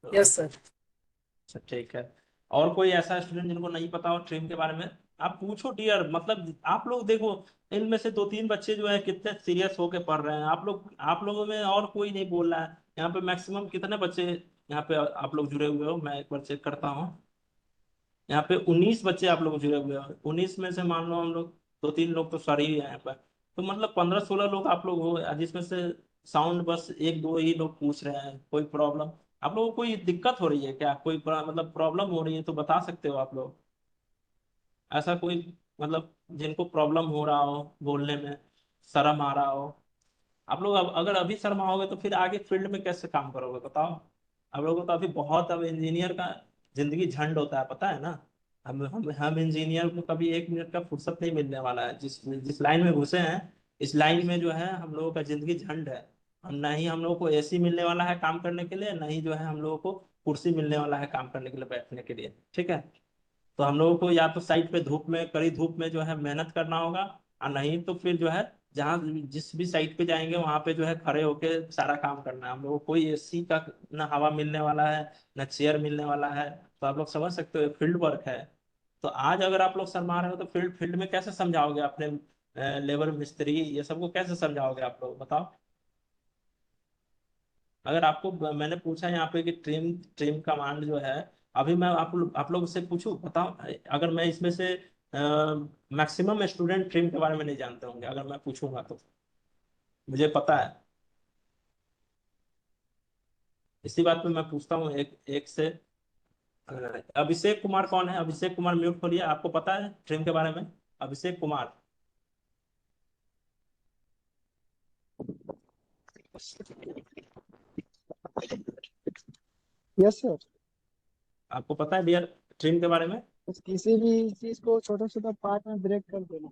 Speaker 1: तो
Speaker 2: यस सर।
Speaker 1: अच्छा ठीक है। और कोई ऐसा स्टूडेंट जिनको नहीं पता हो ट्रिम के बारे में, आप पूछो डियर। मतलब आप लोग देखो, इनमें से 2-3 बच्चे जो है कितने सीरियस होके पढ़ रहे हैं। आप लोगों में और कोई नहीं बोल रहा है। यहाँ पे मैक्सिमम कितने बच्चे यहाँ पे आप लोग जुड़े हुए हो, मैं एक बार चेक करता हूँ। यहाँ पे 19 बच्चे आप लोग जुड़े हुए हो। 19 में से मान लो हम लोग 2-3 लोग तो सॉरी है यहाँ पर, तो मतलब 15-16 लोग आप लोग हो, जिसमें से साउंड बस 1-2 ही लोग पूछ रहे हैं। कोई प्रॉब्लम आप लोगों को, कोई दिक्कत हो रही है क्या? कोई मतलब प्रॉब्लम हो रही है तो बता सकते हो आप लोग। ऐसा कोई मतलब जिनको प्रॉब्लम हो रहा हो बोलने में, शर्म आ रहा हो। आप लोग अगर अभी शर्माओगे तो फिर आगे फील्ड में कैसे काम करोगे बताओ? आप लोगों को तो अभी बहुत, अब इंजीनियर का जिंदगी झंड होता है, पता है ना। हम इंजीनियर को कभी 1 मिनट का फुर्सत नहीं मिलने वाला है। जिस जिस लाइन में घुसे हैं, इस लाइन में जो है हम लोगों का जिंदगी झंड है। हम ना ही हम लोगों को एसी मिलने वाला है काम करने के लिए, ना ही जो है हम लोगों को कुर्सी मिलने वाला है काम करने के लिए, बैठने के लिए, ठीक है। तो हम लोगों को या तो साइड पे धूप में, कड़ी धूप में जो है मेहनत करना होगा, और नहीं तो फिर जो है जहाँ जिस भी साइड पे जाएंगे वहां पे जो है खड़े होके सारा काम करना है। हम लोगों को कोई एसी का ना हवा मिलने वाला है, ना चेयर मिलने वाला है। तो आप लोग समझ सकते हो फील्ड वर्क है। तो आज अगर आप लोग शर्मा रहे हो तो फील्ड फील्ड में कैसे समझाओगे अपने लेबर मिस्त्री ये सबको कैसे समझाओगे आप लोग बताओ? अगर आपको मैंने पूछा यहाँ पे कि ट्रिम ट्रिम कमांड जो है, अभी मैं आप लोग से पूछूं बताओ। अगर मैं इसमें से मैक्सिमम स्टूडेंट ट्रिम के बारे में नहीं जानते होंगे, अगर मैं पूछूंगा तो मुझे पता है। इसी बात पे मैं पूछता हूँ एक एक से। अभिषेक कुमार कौन है? अभिषेक कुमार म्यूट खोलिए, आपको पता है ट्रिम के बारे में? Abhishek Kumar,
Speaker 4: yes sir.
Speaker 1: आपको पता है डियर ट्रिम के बारे में?
Speaker 4: बस किसी भी चीज को छोटा छोटा पार्ट में ब्रेक कर देना।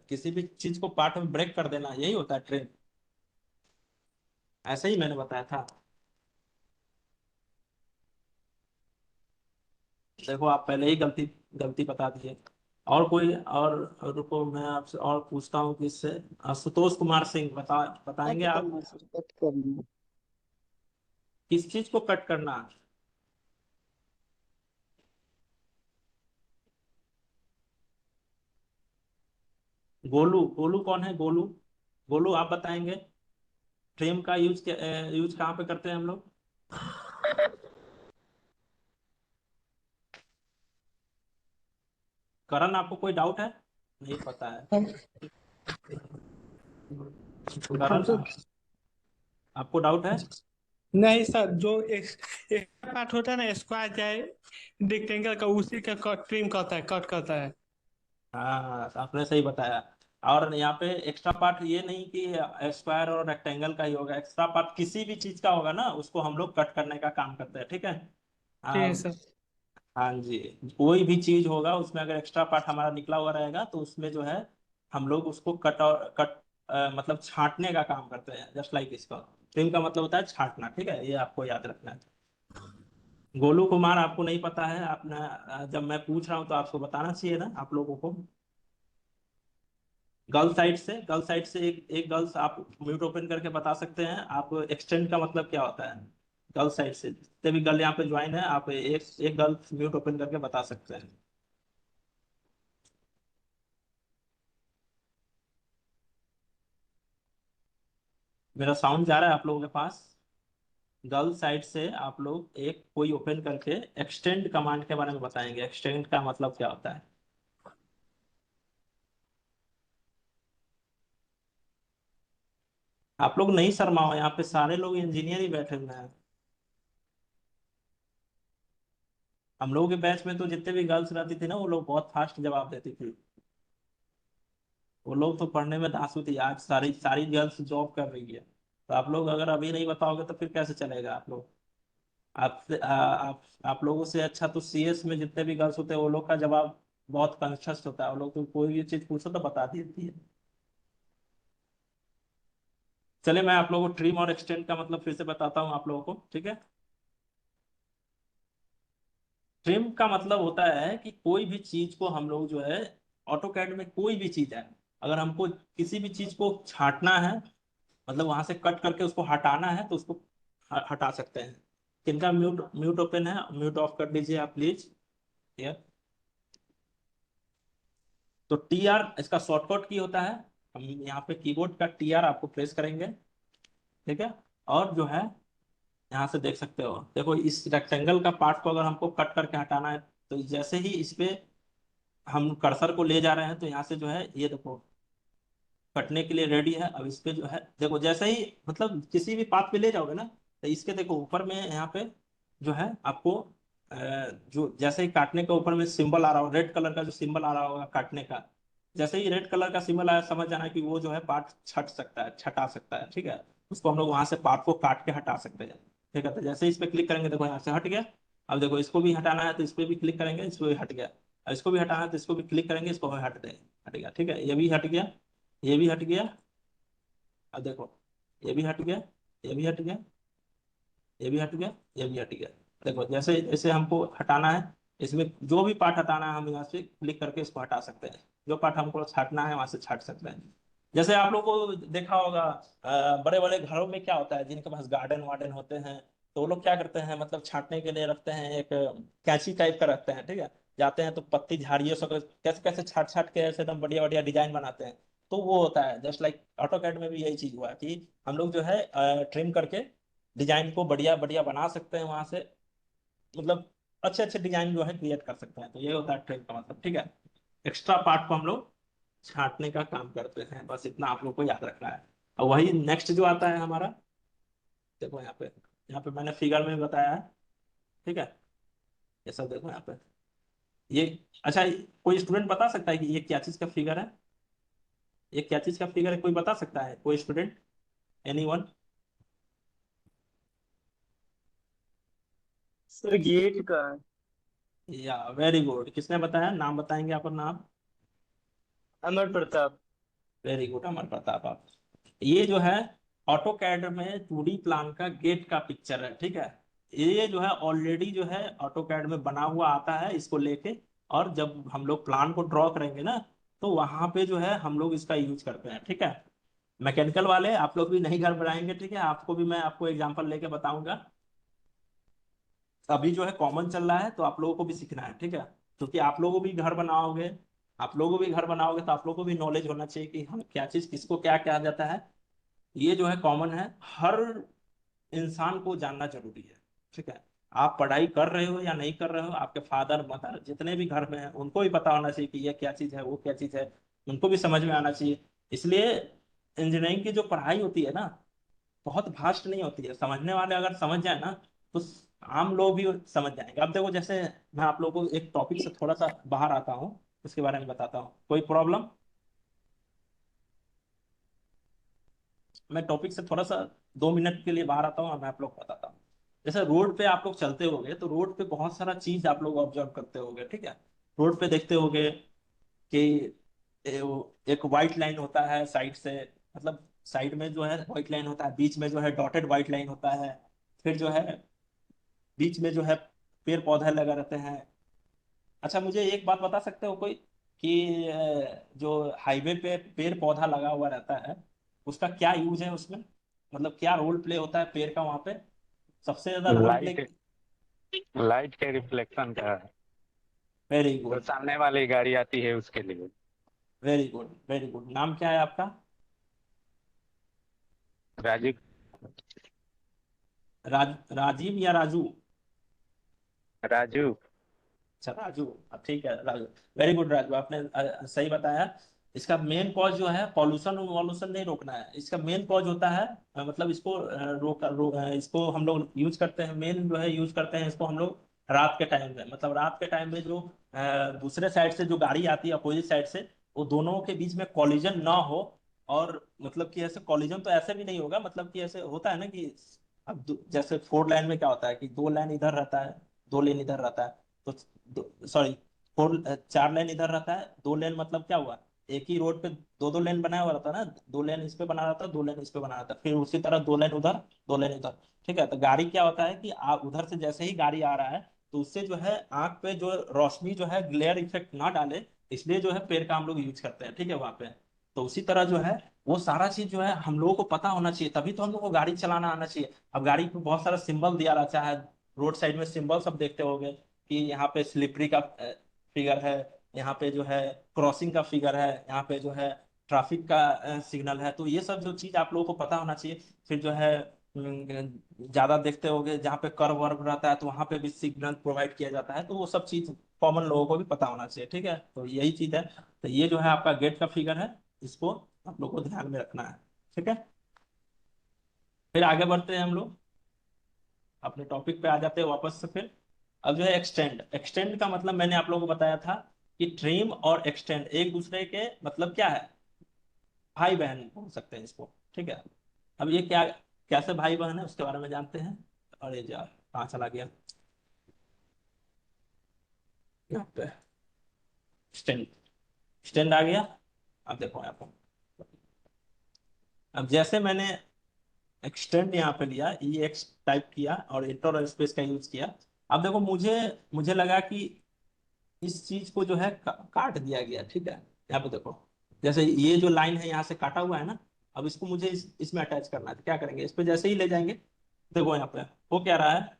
Speaker 1: किसी भी चीज को पार्ट में ब्रेक कर देना, यही होता है ट्रिम। ऐसे ही मैंने बताया था। देखो आप पहले ही गलती गलती बता दिए। और कोई और, रुको मैं आपसे और पूछता हूँ कि इससे आशुतोष कुमार सिंह बताएंगे
Speaker 4: कट
Speaker 1: आप?
Speaker 4: करना सर, कट करना।
Speaker 1: किस चीज को कट करना? गोलू, गोलू कौन है गोलू? गोलू आप बताएंगे ट्रिम का यूज कहाँ पे करते हैं हम लोग? करण आपको कोई डाउट है? नहीं पता है
Speaker 4: हम
Speaker 1: करण,
Speaker 4: सब
Speaker 1: आपको डाउट है?
Speaker 6: नहीं सर, जो एक पार्ट होता है ना, स्क्वायर चाहे रेक्टेंगल का, उसी का कट ट्रिम करता है, कट करता है।
Speaker 1: हाँ आपने सही बताया। और यहाँ पे एक्स्ट्रा पार्ट ये नहीं कि स्क्वायर और रेक्टेंगल का ही होगा, एक्स्ट्रा पार्ट किसी भी चीज का होगा ना उसको हम लोग कट करने का काम करते हैं, ठीक है।
Speaker 6: ठीक है
Speaker 1: हाँ।
Speaker 6: सर।
Speaker 1: हाँ जी। कोई भी चीज होगा उसमें अगर एक्स्ट्रा पार्ट हमारा निकला हुआ रहेगा तो उसमें जो है हम लोग उसको मतलब छांटने का काम करते हैं, जस्ट लाइक इसका ट्रिम का मतलब होता है छांटना, ठीक है, ये आपको याद रखना है। गोलू कुमार आपको नहीं पता है, आपने जब मैं पूछ रहा हूँ तो आपको बताना चाहिए ना आप लोगों को। गर्ल साइड से एक गर्ल्स आप म्यूट ओपन करके बता सकते हैं आप एक्सटेंड का मतलब क्या होता है। गर्ल साइड से जितने भी गर्ल यहाँ पे ज्वाइन है आप एक गर्ल म्यूट ओपन करके बता सकते हैं। मेरा साउंड जा रहा है आप लोगों के पास। गर्ल साइड से आप लोग एक कोई ओपन करके एक्सटेंड कमांड के बारे में बताएंगे, एक्सटेंड का मतलब क्या होता है। आप लोग नहीं शर्माओ, यहाँ पे सारे लोग इंजीनियर ही बैठे हुए हैं। हम लोगों के बैच में तो जितने भी गर्ल्स रहती थी ना वो लोग बहुत फास्ट जवाब देती थी। वो लोग तो पढ़ने में धांसू थी, आज सारी सारी गर्ल्स जॉब कर रही है। तो आप लोग अगर अभी नहीं बताओगे तो फिर कैसे चलेगा आप लोग। आप लोगों से अच्छा तो सीएस में जितने भी गर्ल्स होते हैं वो लोग का जवाब बहुत कॉन्शियस होता है, वो लोग तो कोई भी चीज पूछो तो बता देती है। चलिए मैं आप लोगों को ट्रिम और एक्सटेंड का मतलब फिर से बताता हूँ आप लोगों को, ठीक है। ट्रिम का मतलब होता है कि कोई भी चीज को हम लोग जो है ऑटो कैड में कोई भी चीज है अगर हमको किसी भी चीज को छांटना है मतलब वहां से कट करके उसको हटाना है तो उसको हटा सकते हैं। किनका म्यूट म्यूट ओपन है, म्यूट ऑफ कर दीजिए आप प्लीज। तो टी आर इसका शॉर्टकट की होता है। हम यहाँ पे कीबोर्ड का टी आर आपको प्रेस करेंगे, ठीक है। और जो है यहाँ से देख सकते हो, देखो इस रेक्टेंगल का पार्ट को अगर हमको कट करके हटाना है तो जैसे ही इस पे हम कर्सर को ले जा रहे हैं तो यहाँ से जो है ये देखो कटने के लिए रेडी है। अब इस पे जो है देखो जैसे ही मतलब किसी भी पाथ पे ले जाओगे ना तो इसके देखो ऊपर में यहाँ पे जो है आपको अ, जो जैसे ही काटने के ऊपर में सिंबल आ रहा हो, रेड कलर का जो सिंबल आ रहा होगा काटने का, जैसे ही रेड कलर का सिंबल आया समझ जाना कि वो जो है पार्ट छट सकता है, छटा सकता है, ठीक है। उसको हम लोग वहां से पार्ट को काट के हटा सकते हैं, ठीक है। तो जैसे इस पे क्लिक करेंगे देखो यहाँ से हट गया। अब देखो इसको भी हटाना है तो इस पे भी क्लिक करेंगे, इसको भी हट गया। अब इसको भी हटाना है तो इसको भी क्लिक करेंगे, इसको भी हट दे, हट गया, ठीक है। ये भी हट गया, ये भी हट गया। अब देखो ये भी हट गया, ये भी हट गया, ये भी हट गया, ये भी हट गया। देखो जैसे जैसे हमको हटाना है इसमें जो भी पार्ट हटाना है हम यहाँ से क्लिक करके इसको हटा सकते हैं, जो पार्ट हमको छाटना है वहां से छाट सकते हैं। जैसे आप लोगों को देखा होगा बड़े बड़े घरों में क्या होता है जिनके पास गार्डन वार्डन होते हैं तो वो लोग क्या करते हैं मतलब छांटने के लिए रखते हैं एक कैंची टाइप का रखते हैं, ठीक है। जाते हैं तो पत्ती झाड़ियों से कैसे कैसे छाट छाट के ऐसे एकदम बढ़िया बढ़िया डिजाइन बनाते हैं। तो वो होता है जस्ट लाइक ऑटो कैड में भी यही चीज हुआ कि हम लोग जो है ट्रिम करके डिजाइन को बढ़िया बढ़िया बना सकते हैं वहां से, मतलब अच्छे अच्छे डिजाइन जो है क्रिएट कर सकते हैं। तो ये होता है ट्रिम का मतलब, ठीक है। एक्स्ट्रा पार्ट को हम लोग छांटने का काम करते हैं, बस इतना आप लोग को याद रखना है। और वही नेक्स्ट जो आता है हमारा, देखो यहाँ पे मैंने फिगर में बताया है, ठीक है। ये सब देखो यहाँ पे ये, अच्छा कोई स्टूडेंट बता सकता है कि ये क्या चीज का फिगर है, ये क्या चीज का फिगर है, कोई बता सकता है कोई स्टूडेंट, एनीवन।
Speaker 5: सर गेट का है।
Speaker 1: या वेरी गुड, किसने बताया, नाम बताएंगे आप अपना नाम।
Speaker 5: अमर प्रताप।
Speaker 1: वेरी गुड अमर प्रताप आप। ये जो है ऑटो कैड में 2D प्लान का गेट का पिक्चर है, ठीक है। ये जो है ऑलरेडी जो है ऑटो कैड में बना हुआ आता है इसको लेके, और जब हम लोग प्लान को ड्रॉ करेंगे ना तो वहां पे जो है हम लोग इसका यूज करते हैं, ठीक है। मैकेनिकल वाले आप लोग भी नहीं घर बनाएंगे, ठीक है, आपको भी मैं आपको एग्जांपल लेके बताऊंगा। अभी जो है कॉमन चल रहा है तो आप लोगों को भी सीखना है, ठीक है। क्योंकि आप लोगों भी घर बनाओगे, आप लोगों भी घर बनाओगे तो आप लोगों को भी नॉलेज होना चाहिए कि हम क्या चीज किसको क्या कहा जाता है। ये जो है कॉमन है, हर इंसान को जानना जरूरी है, ठीक है। आप पढ़ाई कर रहे हो या नहीं कर रहे हो, आपके फादर मदर जितने भी घर में हैं उनको भी पता होना चाहिए कि ये क्या चीज है वो क्या चीज है, उनको भी समझ में आना चाहिए। इसलिए इंजीनियरिंग की जो पढ़ाई होती है ना बहुत भास्ट नहीं होती है, समझने वाले अगर समझ जाए ना तो आम लोग भी समझ जाएंगे। अब देखो जैसे मैं आप लोगों को एक टॉपिक से थोड़ा सा बाहर आता हूँ उसके बारे में बताता हूँ, कोई प्रॉब्लम। मैं टॉपिक से थोड़ा सा 2 मिनट के लिए बाहर आता हूँ और मैं आप लोग को बताता हूँ। जैसे रोड पे आप लोग चलते होगे तो रोड पे बहुत सारा चीज आप लोग ऑब्जर्व करते होगे, ठीक है। रोड पे देखते होगे कि एक व्हाइट लाइन होता है साइड से, मतलब साइड में जो है व्हाइट लाइन होता है, बीच में जो है डॉटेड व्हाइट लाइन होता है, फिर जो है बीच में जो है पेड़ पौधे लगे रहते हैं। अच्छा मुझे एक बात बता सकते हो कोई कि जो हाईवे पे पेड़ पौधा लगा हुआ रहता है उसका क्या यूज है उसमें, मतलब क्या रोल प्ले होता है पेड़ का वहां पे, सबसे ज्यादा रोल प्ले।
Speaker 7: लाइट लाइट के रिफ्लेक्शन का है।
Speaker 1: वेरी
Speaker 7: जो
Speaker 1: गुड,
Speaker 7: सामने वाली गाड़ी आती है उसके लिए।
Speaker 1: Very good, very good. नाम क्या है आपका?
Speaker 7: राजू।
Speaker 1: राजीव या राजू?
Speaker 7: राजू।
Speaker 1: अच्छा राजू, ठीक है राजू। वेरी गुड राजू, आपने सही बताया। इसका मेन कॉज जो है पॉल्यूशन वॉल्यूशन नहीं रोकना है, इसका मेन कॉज होता है मतलब इसको इसको हम लोग यूज करते हैं, मेन जो है यूज करते हैं इसको हम लोग रात के टाइम में, मतलब रात के टाइम में जो दूसरे साइड से जो गाड़ी आती है अपोजिट साइड से, वो दोनों के बीच में कॉलिजन ना हो। और मतलब कि ऐसे कॉलिजन तो ऐसे भी नहीं होगा, मतलब कि ऐसे होता है ना कि अब जैसे 4 लाइन में क्या होता है कि 2 लाइन इधर रहता है, 2 लेन इधर रहता है। तो सॉरी, 4 लेन इधर रहता है, 2 लेन मतलब क्या हुआ, एक ही रोड पे दो दो लेन बनाया हुआ रहता है ना, 2 लेन इस पे बना रहता है, 2 लेन इस पे बना रहता है, फिर उसी तरह 2 लेन उधर, 2 लेन उधर। ठीक है, तो गाड़ी क्या होता है कि आप उधर से जैसे ही गाड़ी आ रहा है तो उससे जो है आंख पे जो रोशनी जो है ग्लेयर इफेक्ट ना डाले, इसलिए जो है पेड़ का हम लोग यूज करते हैं, ठीक है वहां पे। तो उसी तरह जो है वो सारा चीज जो है हम लोगों को पता होना चाहिए, तभी तो हम लोग को गाड़ी चलाना आना चाहिए। अब गाड़ी पे बहुत सारा सिंबल दिया रहता है, रोड साइड में सिंबल सब देखते होंगे कि यहाँ पे स्लिपरी का फिगर है, यहाँ पे जो है क्रॉसिंग का फिगर है, यहाँ पे जो है ट्रैफिक का सिग्नल है। तो ये सब जो चीज आप लोगों को पता होना चाहिए। फिर जो है ज्यादा देखते होंगे जहाँ पे कर्व वर्व रहता है तो वहां पे भी सिग्नल प्रोवाइड किया जाता है, तो वो सब चीज कॉमन लोगों को भी पता होना चाहिए, ठीक है। तो यही चीज है। तो ये जो है आपका गेट का फिगर है, इसको आप लोग को ध्यान में रखना है, ठीक है। फिर आगे बढ़ते हैं हम लोग, अपने टॉपिक पे आ जाते हैं वापस से फिर। अब जो है एक्सटेंड, एक्सटेंड का मतलब मैंने आप लोगों को बताया था कि ट्रिम और एक्सटेंड एक दूसरे के मतलब क्या है, भाई बहन बोल सकते हैं इसको, ठीक है। अब ये क्या, कैसे भाई बहन है उसके बारे में जानते हैं। अरे यार कहाँ चला गया, यहाँ पे एक्सटेंड, एक्सटेंड आ गया। अब देखो यहाँ पर, अब जैसे मैंने एक्सटेंड यहाँ पे लिया, ई एक्स टाइप किया और इंटर और स्पेस का यूज किया। अब देखो मुझे मुझे लगा कि इस चीज को जो है काट दिया गया, ठीक है। यहाँ पे देखो, जैसे ये जो लाइन है यहाँ से काटा हुआ है ना, अब इसको मुझे इसमें अटैच करना है, तो क्या करेंगे, इस पे जैसे ही ले जाएंगे, देखो यहाँ पे वो क्या रहा है,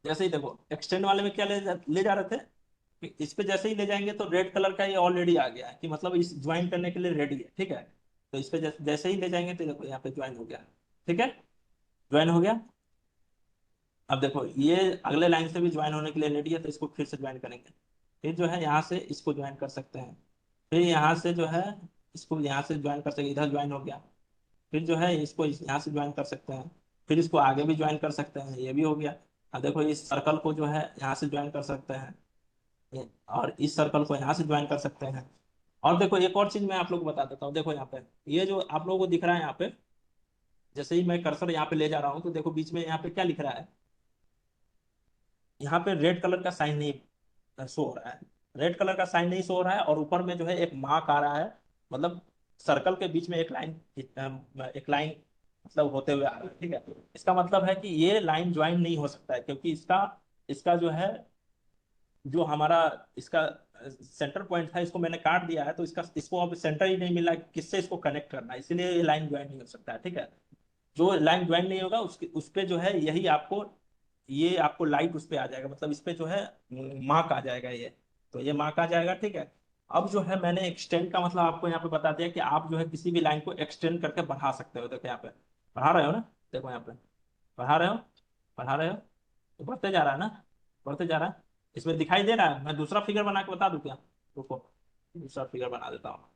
Speaker 1: जैसे ही देखो एक्सटेंड वाले में क्या ले जा रहे थे कि इस पे जैसे ही ले जाएंगे तो रेड कलर का ये ऑलरेडी आ गया है कि मतलब इस ज्वाइन करने के लिए रेडी है, ठीक है। तो इस पे जैसे ही ले जाएंगे तो देखो यहाँ पे ज्वाइन हो गया, ठीक है, ज्वाइन हो गया। अब देखो ये अगले लाइन से भी ज्वाइन होने के लिए रेडी है, तो इसको फिर से ज्वाइन करेंगे। फिर जो है यहाँ से इसको ज्वाइन कर सकते हैं, फिर यहाँ से जो है इसको यहाँ से ज्वाइन कर सकते हैं, इधर ज्वाइन हो गया। फिर जो है इसको यहाँ से ज्वाइन कर सकते हैं, फिर इसको आगे भी ज्वाइन कर सकते हैं, ये भी हो गया। अब देखो इस सर्कल को जो है यहाँ से ज्वाइन कर सकते हैं, और इस सर्कल को यहाँ से ज्वाइन कर सकते हैं। और देखो एक और चीज मैं आप लोग को बता देता हूँ, देखो यहाँ पे ये जो आप लोगों को दिख रहा है यहाँ पे, जैसे ही मैं कर्सर यहाँ पे ले जा रहा हूँ तो देखो बीच में यहाँ पे क्या लिख रहा है, यहाँ पे रेड कलर का साइन नहीं शो हो रहा है, रेड कलर का साइन नहीं शो हो रहा है, और ऊपर में जो है एक मार्क आ रहा है, मतलब सर्कल के बीच में एक लाइन मतलब होते हुए आ रहा है, ठीक है। इसका मतलब है कि ये लाइन ज्वाइन नहीं हो सकता है, क्योंकि इसका इसका जो है जो हमारा इसका सेंटर पॉइंट था इसको मैंने काट दिया है, तो इसका इसको अब सेंटर ही नहीं मिला किससे इसको कनेक्ट करना है, इसीलिए ये लाइन ज्वाइन नहीं हो सकता है, ठीक है। जो लाइन ज्वाइन नहीं होगा उसके उस पे जो है यही आपको, ये आपको लाइट उस पे आ जाएगा, मतलब इस पे जो है मार्क आ जाएगा ये, तो ये मार्क आ जाएगा, ठीक है। अब जो है मैंने एक्सटेंड का मतलब आपको यहाँ पे बता दिया कि आप जो है किसी भी लाइन को एक्सटेंड करके बढ़ा सकते हो, देखो यहाँ पे बढ़ा रहे हो ना, देखो यहाँ पे बढ़ा रहे हो, बढ़ा रहे हो, तो बढ़ते जा रहा है ना, बढ़ते जा रहा है। इसमें दिखाई दे रहा है, मैं दूसरा फिगर बना के बता दूं क्या, रुको दूसरा फिगर बना देता हूँ।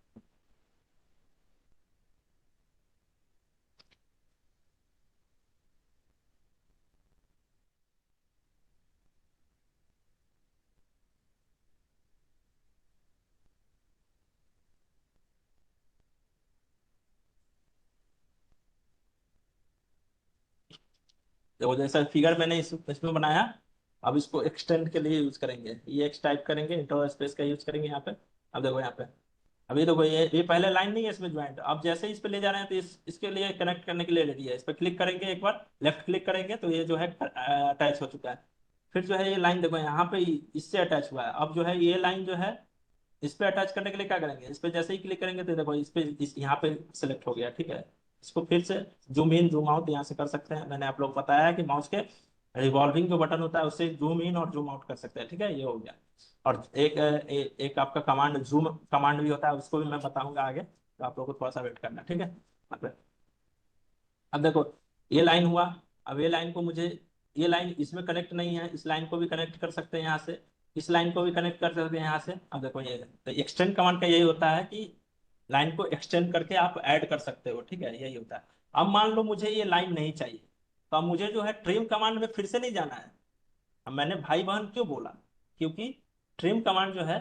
Speaker 1: देखो जैसा फिगर मैंने इसमें बनाया, अब इसको एक्सटेंड के लिए यूज करेंगे, ये एक्स टाइप करेंगे, इंटर स्पेस का यूज करेंगे यहाँ पे। अब देखो यहाँ पे, अभी देखो ये पहले लाइन नहीं है इसमें ज्वाइंट, अब जैसे ही इस पे ले जा रहे हैं तो इसके लिए कनेक्ट करने के लिए रेडी है। इस पर क्लिक करेंगे, एक बार लेफ्ट क्लिक करेंगे तो ये जो है अटैच हो चुका है। फिर जो है ये लाइन देखो यहाँ पे इससे अटैच हुआ है। अब जो है ये लाइन जो है इस पे अटैच करने के लिए क्या करेंगे, इस पे जैसे ही क्लिक करेंगे तो देखो इस पे यहाँ पे सिलेक्ट हो गया, ठीक है। इसको फिर से जूम इन जूम आउट यहाँ से कर सकते हैं। मैंने आप लोग को बताया है कि माउस के रिवॉल्विंग जो बटन होता है उससे जूम इन और जूम आउट कर सकते हैं, ठीक है। ये हो गया। और एक आपका कमांड जूम कमांड भी होता है, उसको भी मैं बताऊंगा आगे, तो आप लोगों को थोड़ा सा वेट करना, ठीक है। अब देखो ये लाइन हुआ। अब ये लाइन को मुझे, ये लाइन इसमें कनेक्ट नहीं है, इस लाइन को भी कनेक्ट कर सकते हैं यहाँ से, इस लाइन को भी कनेक्ट कर सकते हैं यहाँ से। अब देखो ये तो एक्सटेंड कमांड का यही होता है कि लाइन को एक्सटेंड करके आप ऐड कर सकते हो, ठीक है, यही होता है। अब मान लो मुझे ये लाइन नहीं चाहिए, तो अब मुझे जो है ट्रिम कमांड में फिर से नहीं जाना है। अब मैंने भाई बहन क्यों बोला, क्योंकि ट्रिम कमांड जो है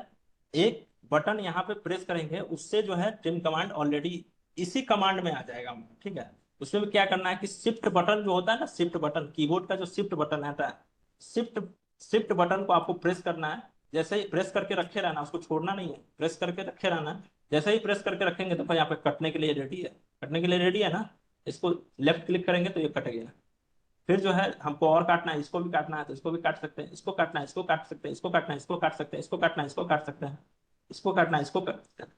Speaker 1: एक बटन यहाँ पे प्रेस करेंगे उससे जो है ट्रिम कमांड ऑलरेडी इसी कमांड में आ जाएगा, ठीक है। उसमें भी क्या करना है कि शिफ्ट बटन जो होता है ना, शिफ्ट बटन कीबोर्ड का जो शिफ्ट बटन रहता है, शिफ्ट शिफ्ट बटन को आपको प्रेस करना है। जैसे ही प्रेस करके रखे रहना, उसको छोड़ना नहीं है, प्रेस करके रखे रहना है। जैसे ही प्रेस करके रखेंगे तो भाई यहाँ पे कटने के लिए रेडी है, कटने के लिए रेडी है ना। इसको लेफ्ट क्लिक करेंगे तो ये कट गया। फिर जो है हमको और काटना है, इसको भी काटना है तो इसको भी काट सकते हैं, इसको काटना है, इसको काट सकते हैं, इसको काटना है, इसको काट सकते हैं, इसको काटना है, इसको काट सकते हैं, इसको काटना है, इसको काट सकते हैं,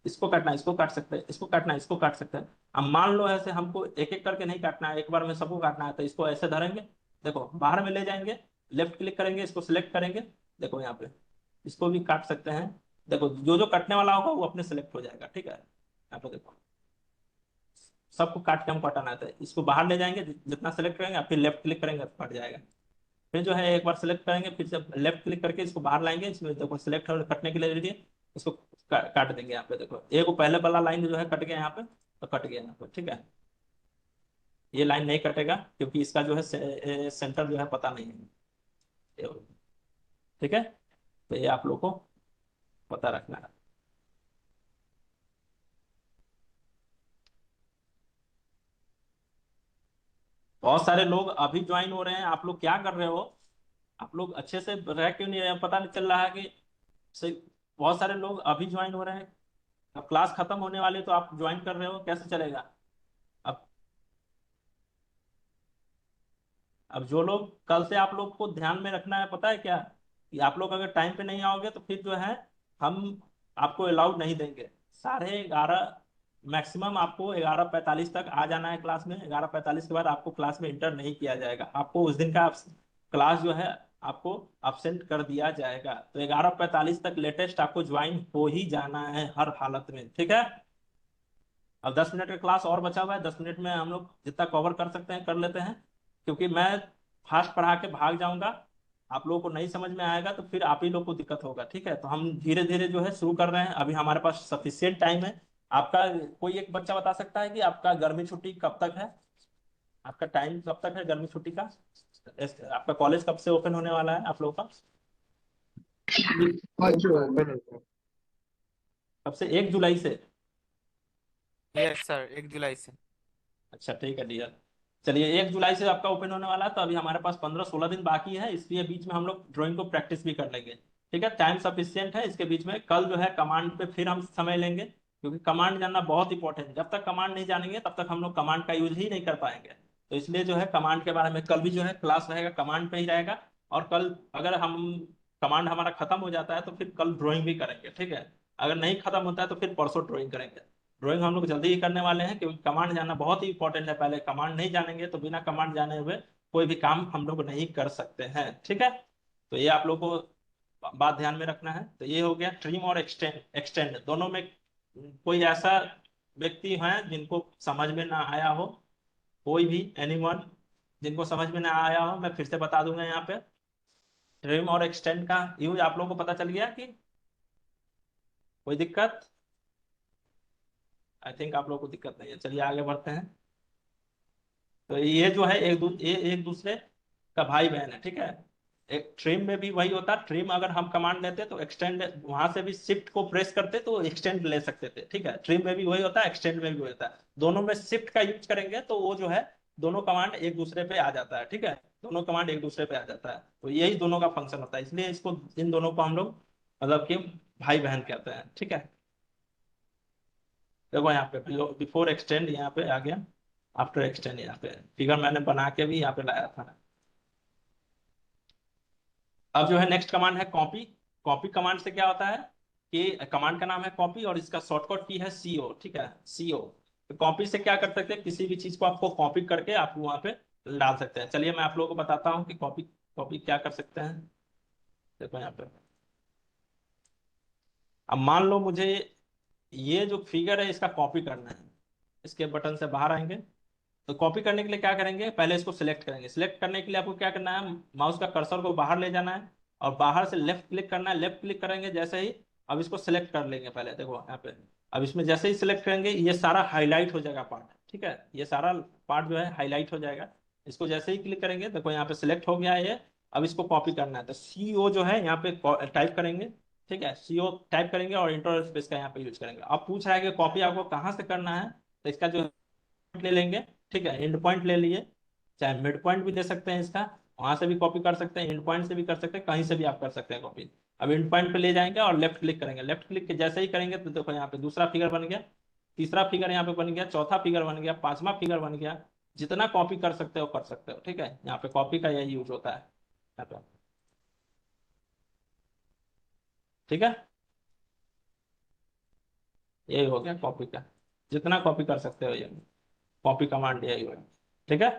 Speaker 1: इसको काटना है, इसको काट सकते हैं, इसको काटना है, इसको काट सकते हैं। अब मान लो ऐसे हमको एक एक करके नहीं काटना है, एक बार में सबको काटना है, तो इसको ऐसे धरेंगे, देखो बाहर में ले जाएंगे, लेफ्ट क्लिक करेंगे, इसको सिलेक्ट करेंगे, देखो यहाँ पे इसको भी काट सकते हैं। देखो जो जो कटने वाला होगा वो अपने सेलेक्ट हो जाएगा, ठीक है। यहाँ पे देखो सबको काट के हमको हटाना है, इसको बाहर ले जाएंगे, जितना सेलेक्ट करेंगे फिर लेफ्ट क्लिक करेंगे तो कट जाएगा। फिर जो है एक बार सेलेक्ट करेंगे, फिर से लेफ्ट क्लिक करके इसको बाहर लाएंगे, इसमें देखो सिलेक्ट और कटने के लिए रेडी है, इसको काट देंगे। यहाँ पे देखो एक पहले वाला लाइन जो है कट गया यहाँ पे, तो कट गया यहाँ पे, ठीक है। ये लाइन नहीं कटेगा क्योंकि इसका जो है सेंटर जो है पता नहीं है, ठीक है। तो ये आप लोग को पता रखना है। बहुत सारे लोग अभी ज्वाइन हो रहे हैं, आप लोग क्या कर रहे हो, आप लोग अच्छे से रह क्यों नहीं रहे हैं? पता नहीं चल रहा है कि सही। बहुत सारे लोग अभी ज्वाइन हो रहे हैं, अब क्लास खत्म होने वाली है, तो आप ज्वाइन कर रहे हो, कैसे चलेगा। अब अब जो लोग कल से, आप लोग को ध्यान में रखना है, पता है क्या, कि आप लोग अगर टाइम पे नहीं आओगे तो फिर जो है हम आपको अलाउड नहीं देंगे। 11:30 मैक्सिमम आपको 11:45 तक आ जाना है क्लास में। 11:45 के बाद आपको क्लास में इंटर नहीं किया जाएगा, आपको उस दिन का क्लास जो है आपको absent कर दिया जाएगा। तो 11:45 तक लेटेस्ट आपको ज्वाइन हो ही जाना है हर हालत में, ठीक है। अब 10 मिनट का क्लास और बचा हुआ है, 10 मिनट में हम लोग जितना कवर कर सकते हैं कर लेते हैं, क्योंकि मैं फास्ट पढ़ा के भाग जाऊंगा, आप लोगों को नहीं समझ में आएगा तो फिर आप ही लोग को दिक्कत होगा, ठीक है। तो हम धीरे धीरे जो है शुरू कर रहे हैं, अभी हमारे पास सफिशियंट टाइम है। आपका कोई एक बच्चा बता सकता है कि आपका गर्मी छुट्टी कब तक है, आपका टाइम कब तक है गर्मी छुट्टी का, आपका कॉलेज कब से ओपन होने वाला है आप लोगों का, कब से? 1 जुलाई से?
Speaker 8: यस सर, 1 जुलाई से।
Speaker 1: अच्छा ठीक है डियर, चलिए 1 जुलाई से आपका ओपन होने वाला है, तो अभी हमारे पास 15-16 दिन बाकी है, इसलिए बीच में हम लोग ड्राइंग को प्रैक्टिस भी कर लेंगे, ठीक है। टाइम सफिशियंट है, इसके बीच में कल जो है कमांड पे फिर हम समय लेंगे, क्योंकि कमांड जानना बहुत इंपॉर्टेंट है। जब तक कमांड नहीं जानेंगे तब तक हम लोग कमांड का यूज ही नहीं कर पाएंगे। तो इसलिए जो है कमांड के बारे में कल भी जो है क्लास रहेगा, कमांड पे ही रहेगा। और कल अगर हम कमांड हमारा खत्म हो जाता है तो फिर कल ड्राइंग भी करेंगे, ठीक है। अगर नहीं खत्म होता है तो फिर परसों ड्राइंग करेंगे। ड्राइंग हम लोग जल्दी ही करने वाले हैं, क्योंकि कमांड जानना बहुत ही इंपॉर्टेंट है। पहले कमांड नहीं जानेंगे तो बिना कमांड जाने हुए कोई भी काम हम लोग नहीं कर सकते हैं, ठीक है। तो ये आप लोग को बात ध्यान में रखना है। तो ये हो गया ट्रिम और एक्सटेंड। एक्सटेंड दोनों में कोई ऐसा व्यक्ति है जिनको समझ में ना आया हो, कोई भी एनीवन जिनको समझ में ना आया हो, मैं फिर से बता दूंगा। यहाँ पे ट्रिम और एक्सटेंड का यूज आप लोगों को पता चल गया कि कोई दिक्कत? आई थिंक आप लोगों को दिक्कत नहीं है, चलिए आगे बढ़ते हैं। तो ये जो है एक दूसरे का भाई बहन है, ठीक है। एक ट्रिम में भी वही होता है, ट्रिम अगर हम कमांड लेते तो एक्सटेंड वहां से भी शिफ्ट को प्रेस करते तो एक्सटेंड ले सकते थे, ठीक है। ट्रिम में भी वही होता है, एक्सटेंड में भी वही होता है, दोनों में शिफ्ट का यूज करेंगे तो वो जो है दोनों कमांड एक दूसरे पे आ जाता है, ठीक है, दोनों कमांड एक दूसरे पे आ जाता है, तो यही दोनों का फंक्शन होता है, इसलिए इसको इन दोनों को हम लोग मतलब कि भाई बहन कहते हैं, ठीक है। देखो यहाँ पे बिफोर एक्सटेंड यहाँ पे आ गया, आफ्टर एक्सटेंड यहाँ पे फिगर मैंने बना के भी यहाँ पे लाया था। अब जो है नेक्स्ट कमांड है कॉपी। कॉपी कमांड से क्या होता है कि कमांड का नाम है कॉपी और इसका शॉर्टकट की है सीओ, ठीक है, सीओ। तो कॉपी से क्या कर सकते हैं, किसी भी चीज को आपको कॉपी करके आप वहां पे डाल सकते हैं। चलिए मैं आप लोगों को बताता हूँ कि कॉपी कॉपी क्या कर सकते हैं। देखो यहाँ पे, अब मान लो मुझे ये जो फिगर है इसका कॉपी करना है, इसके बटन से बाहर आएंगे, तो कॉपी करने के लिए क्या करेंगे, पहले इसको सिलेक्ट करेंगे। सिलेक्ट करने के लिए आपको क्या करना है, माउस का कर्सर को बाहर ले जाना है और बाहर से लेफ्ट क्लिक करना है। लेफ्ट क्लिक करेंगे जैसे ही, अब इसको सिलेक्ट कर लेंगे पहले, देखो यहाँ पे। अब इसमें जैसे ही सिलेक्ट करेंगे ये सारा हाईलाइट हो जाएगा पार्ट, ठीक है, ये सारा पार्ट जो है हाईलाइट हो जाएगा। इसको जैसे ही क्लिक करेंगे देखो यहाँ पे सिलेक्ट हो गया है ये। अब इसको कॉपी करना है, तो सीओ जो है यहाँ पे टाइप करेंगे, ठीक है, सीओ टाइप करेंगे और इंटर स्पेस का यहाँ पे यूज करेंगे। अब पूछ रहा है कि कॉपी आपको कहाँ से करना है, तो इसका जो ले लेंगे, ठीक है, एंड पॉइंट ले लिए, चाहे मिड पॉइंट भी दे सकते हैं इसका, वहां से भी कॉपी कर सकते हैं, एंड पॉइंट से भी कर सकते हैं, कहीं से भी आप कर सकते हैं कॉपी। अब एंड पॉइंट पे ले जाएंगे और लेफ्ट क्लिक करेंगे। लेफ्ट क्लिक के जैसे ही करेंगे तो देखो यहाँ पे दूसरा फिगर बन गया, तीसरा फिगर यहाँ पे बन गया, चौथा फिगर बन गया, पांचवा फिगर बन गया। जितना कॉपी कर सकते हो कर सकते हो, ठीक है, यहाँ पे कॉपी का यही यूज होता है यहाँ पे, ठीक है, यही हो गया कॉपी का, जितना कॉपी कर सकते हो ये कॉपी कमांड यही हो, ठीक है।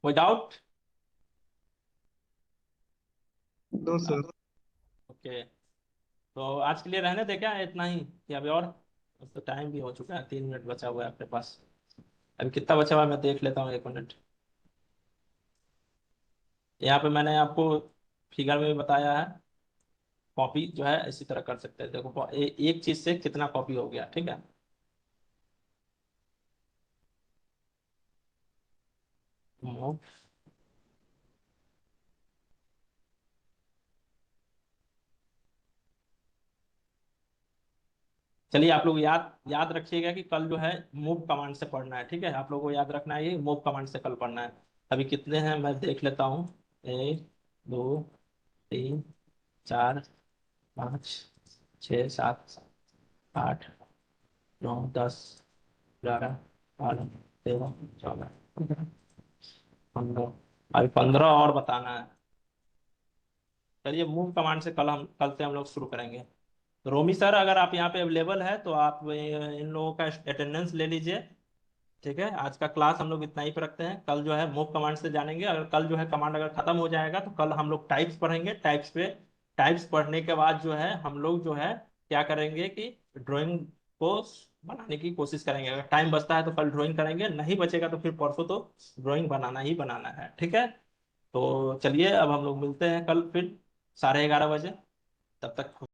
Speaker 1: कोई डाउट?
Speaker 4: No sir.
Speaker 1: ओके, तो आज के लिए रहने दे क्या इतना ही, कि अभी और, तो टाइम भी हो चुका है, 3 मिनट बचा हुआ है आपके पास। अभी कितना बचा हुआ है मैं देख लेता हूँ, 1 मिनट। यहाँ पे मैंने आपको फिगर में भी बताया है, कॉपी जो है इसी तरह कर सकते हैं। देखो एक चीज से कितना कॉपी हो गया, ठीक है। मूव, चलिए आप लोग याद याद रखिएगा कि कल जो है मूव कमांड से पढ़ना है, ठीक है, आप लोगों को याद रखना है ये मूव कमांड से कल पढ़ना है। अभी कितने हैं मैं देख लेता हूँ, 1 2 3 4 5 6 7 8 9 10 11 12 13 14 15। अभी 15 और बताना है। चलिए मूव कमांड से कल से हम लोग शुरू करेंगे। तो रोमी सर अगर आप यहाँ पे अवेलेबल है तो आप इन लोगों का अटेंडेंस ले लीजिए, ठीक है। आज का क्लास हम लोग इतना ही पे रखते हैं, कल जो है मूव कमांड से जानेंगे। अगर कल जो है कमांड अगर खत्म हो जाएगा तो कल हम लोग टाइप्स पढ़ेंगे। टाइप्स पढ़ने के बाद जो है हम लोग जो है क्या करेंगे कि ड्राइंग को बनाने की कोशिश करेंगे। अगर टाइम बचता है तो कल ड्राइंग करेंगे, नहीं बचेगा तो फिर परसों तो ड्राइंग बनाना ही बनाना है, ठीक है। तो चलिए अब हम लोग मिलते हैं कल फिर 11:30 बजे, तब तक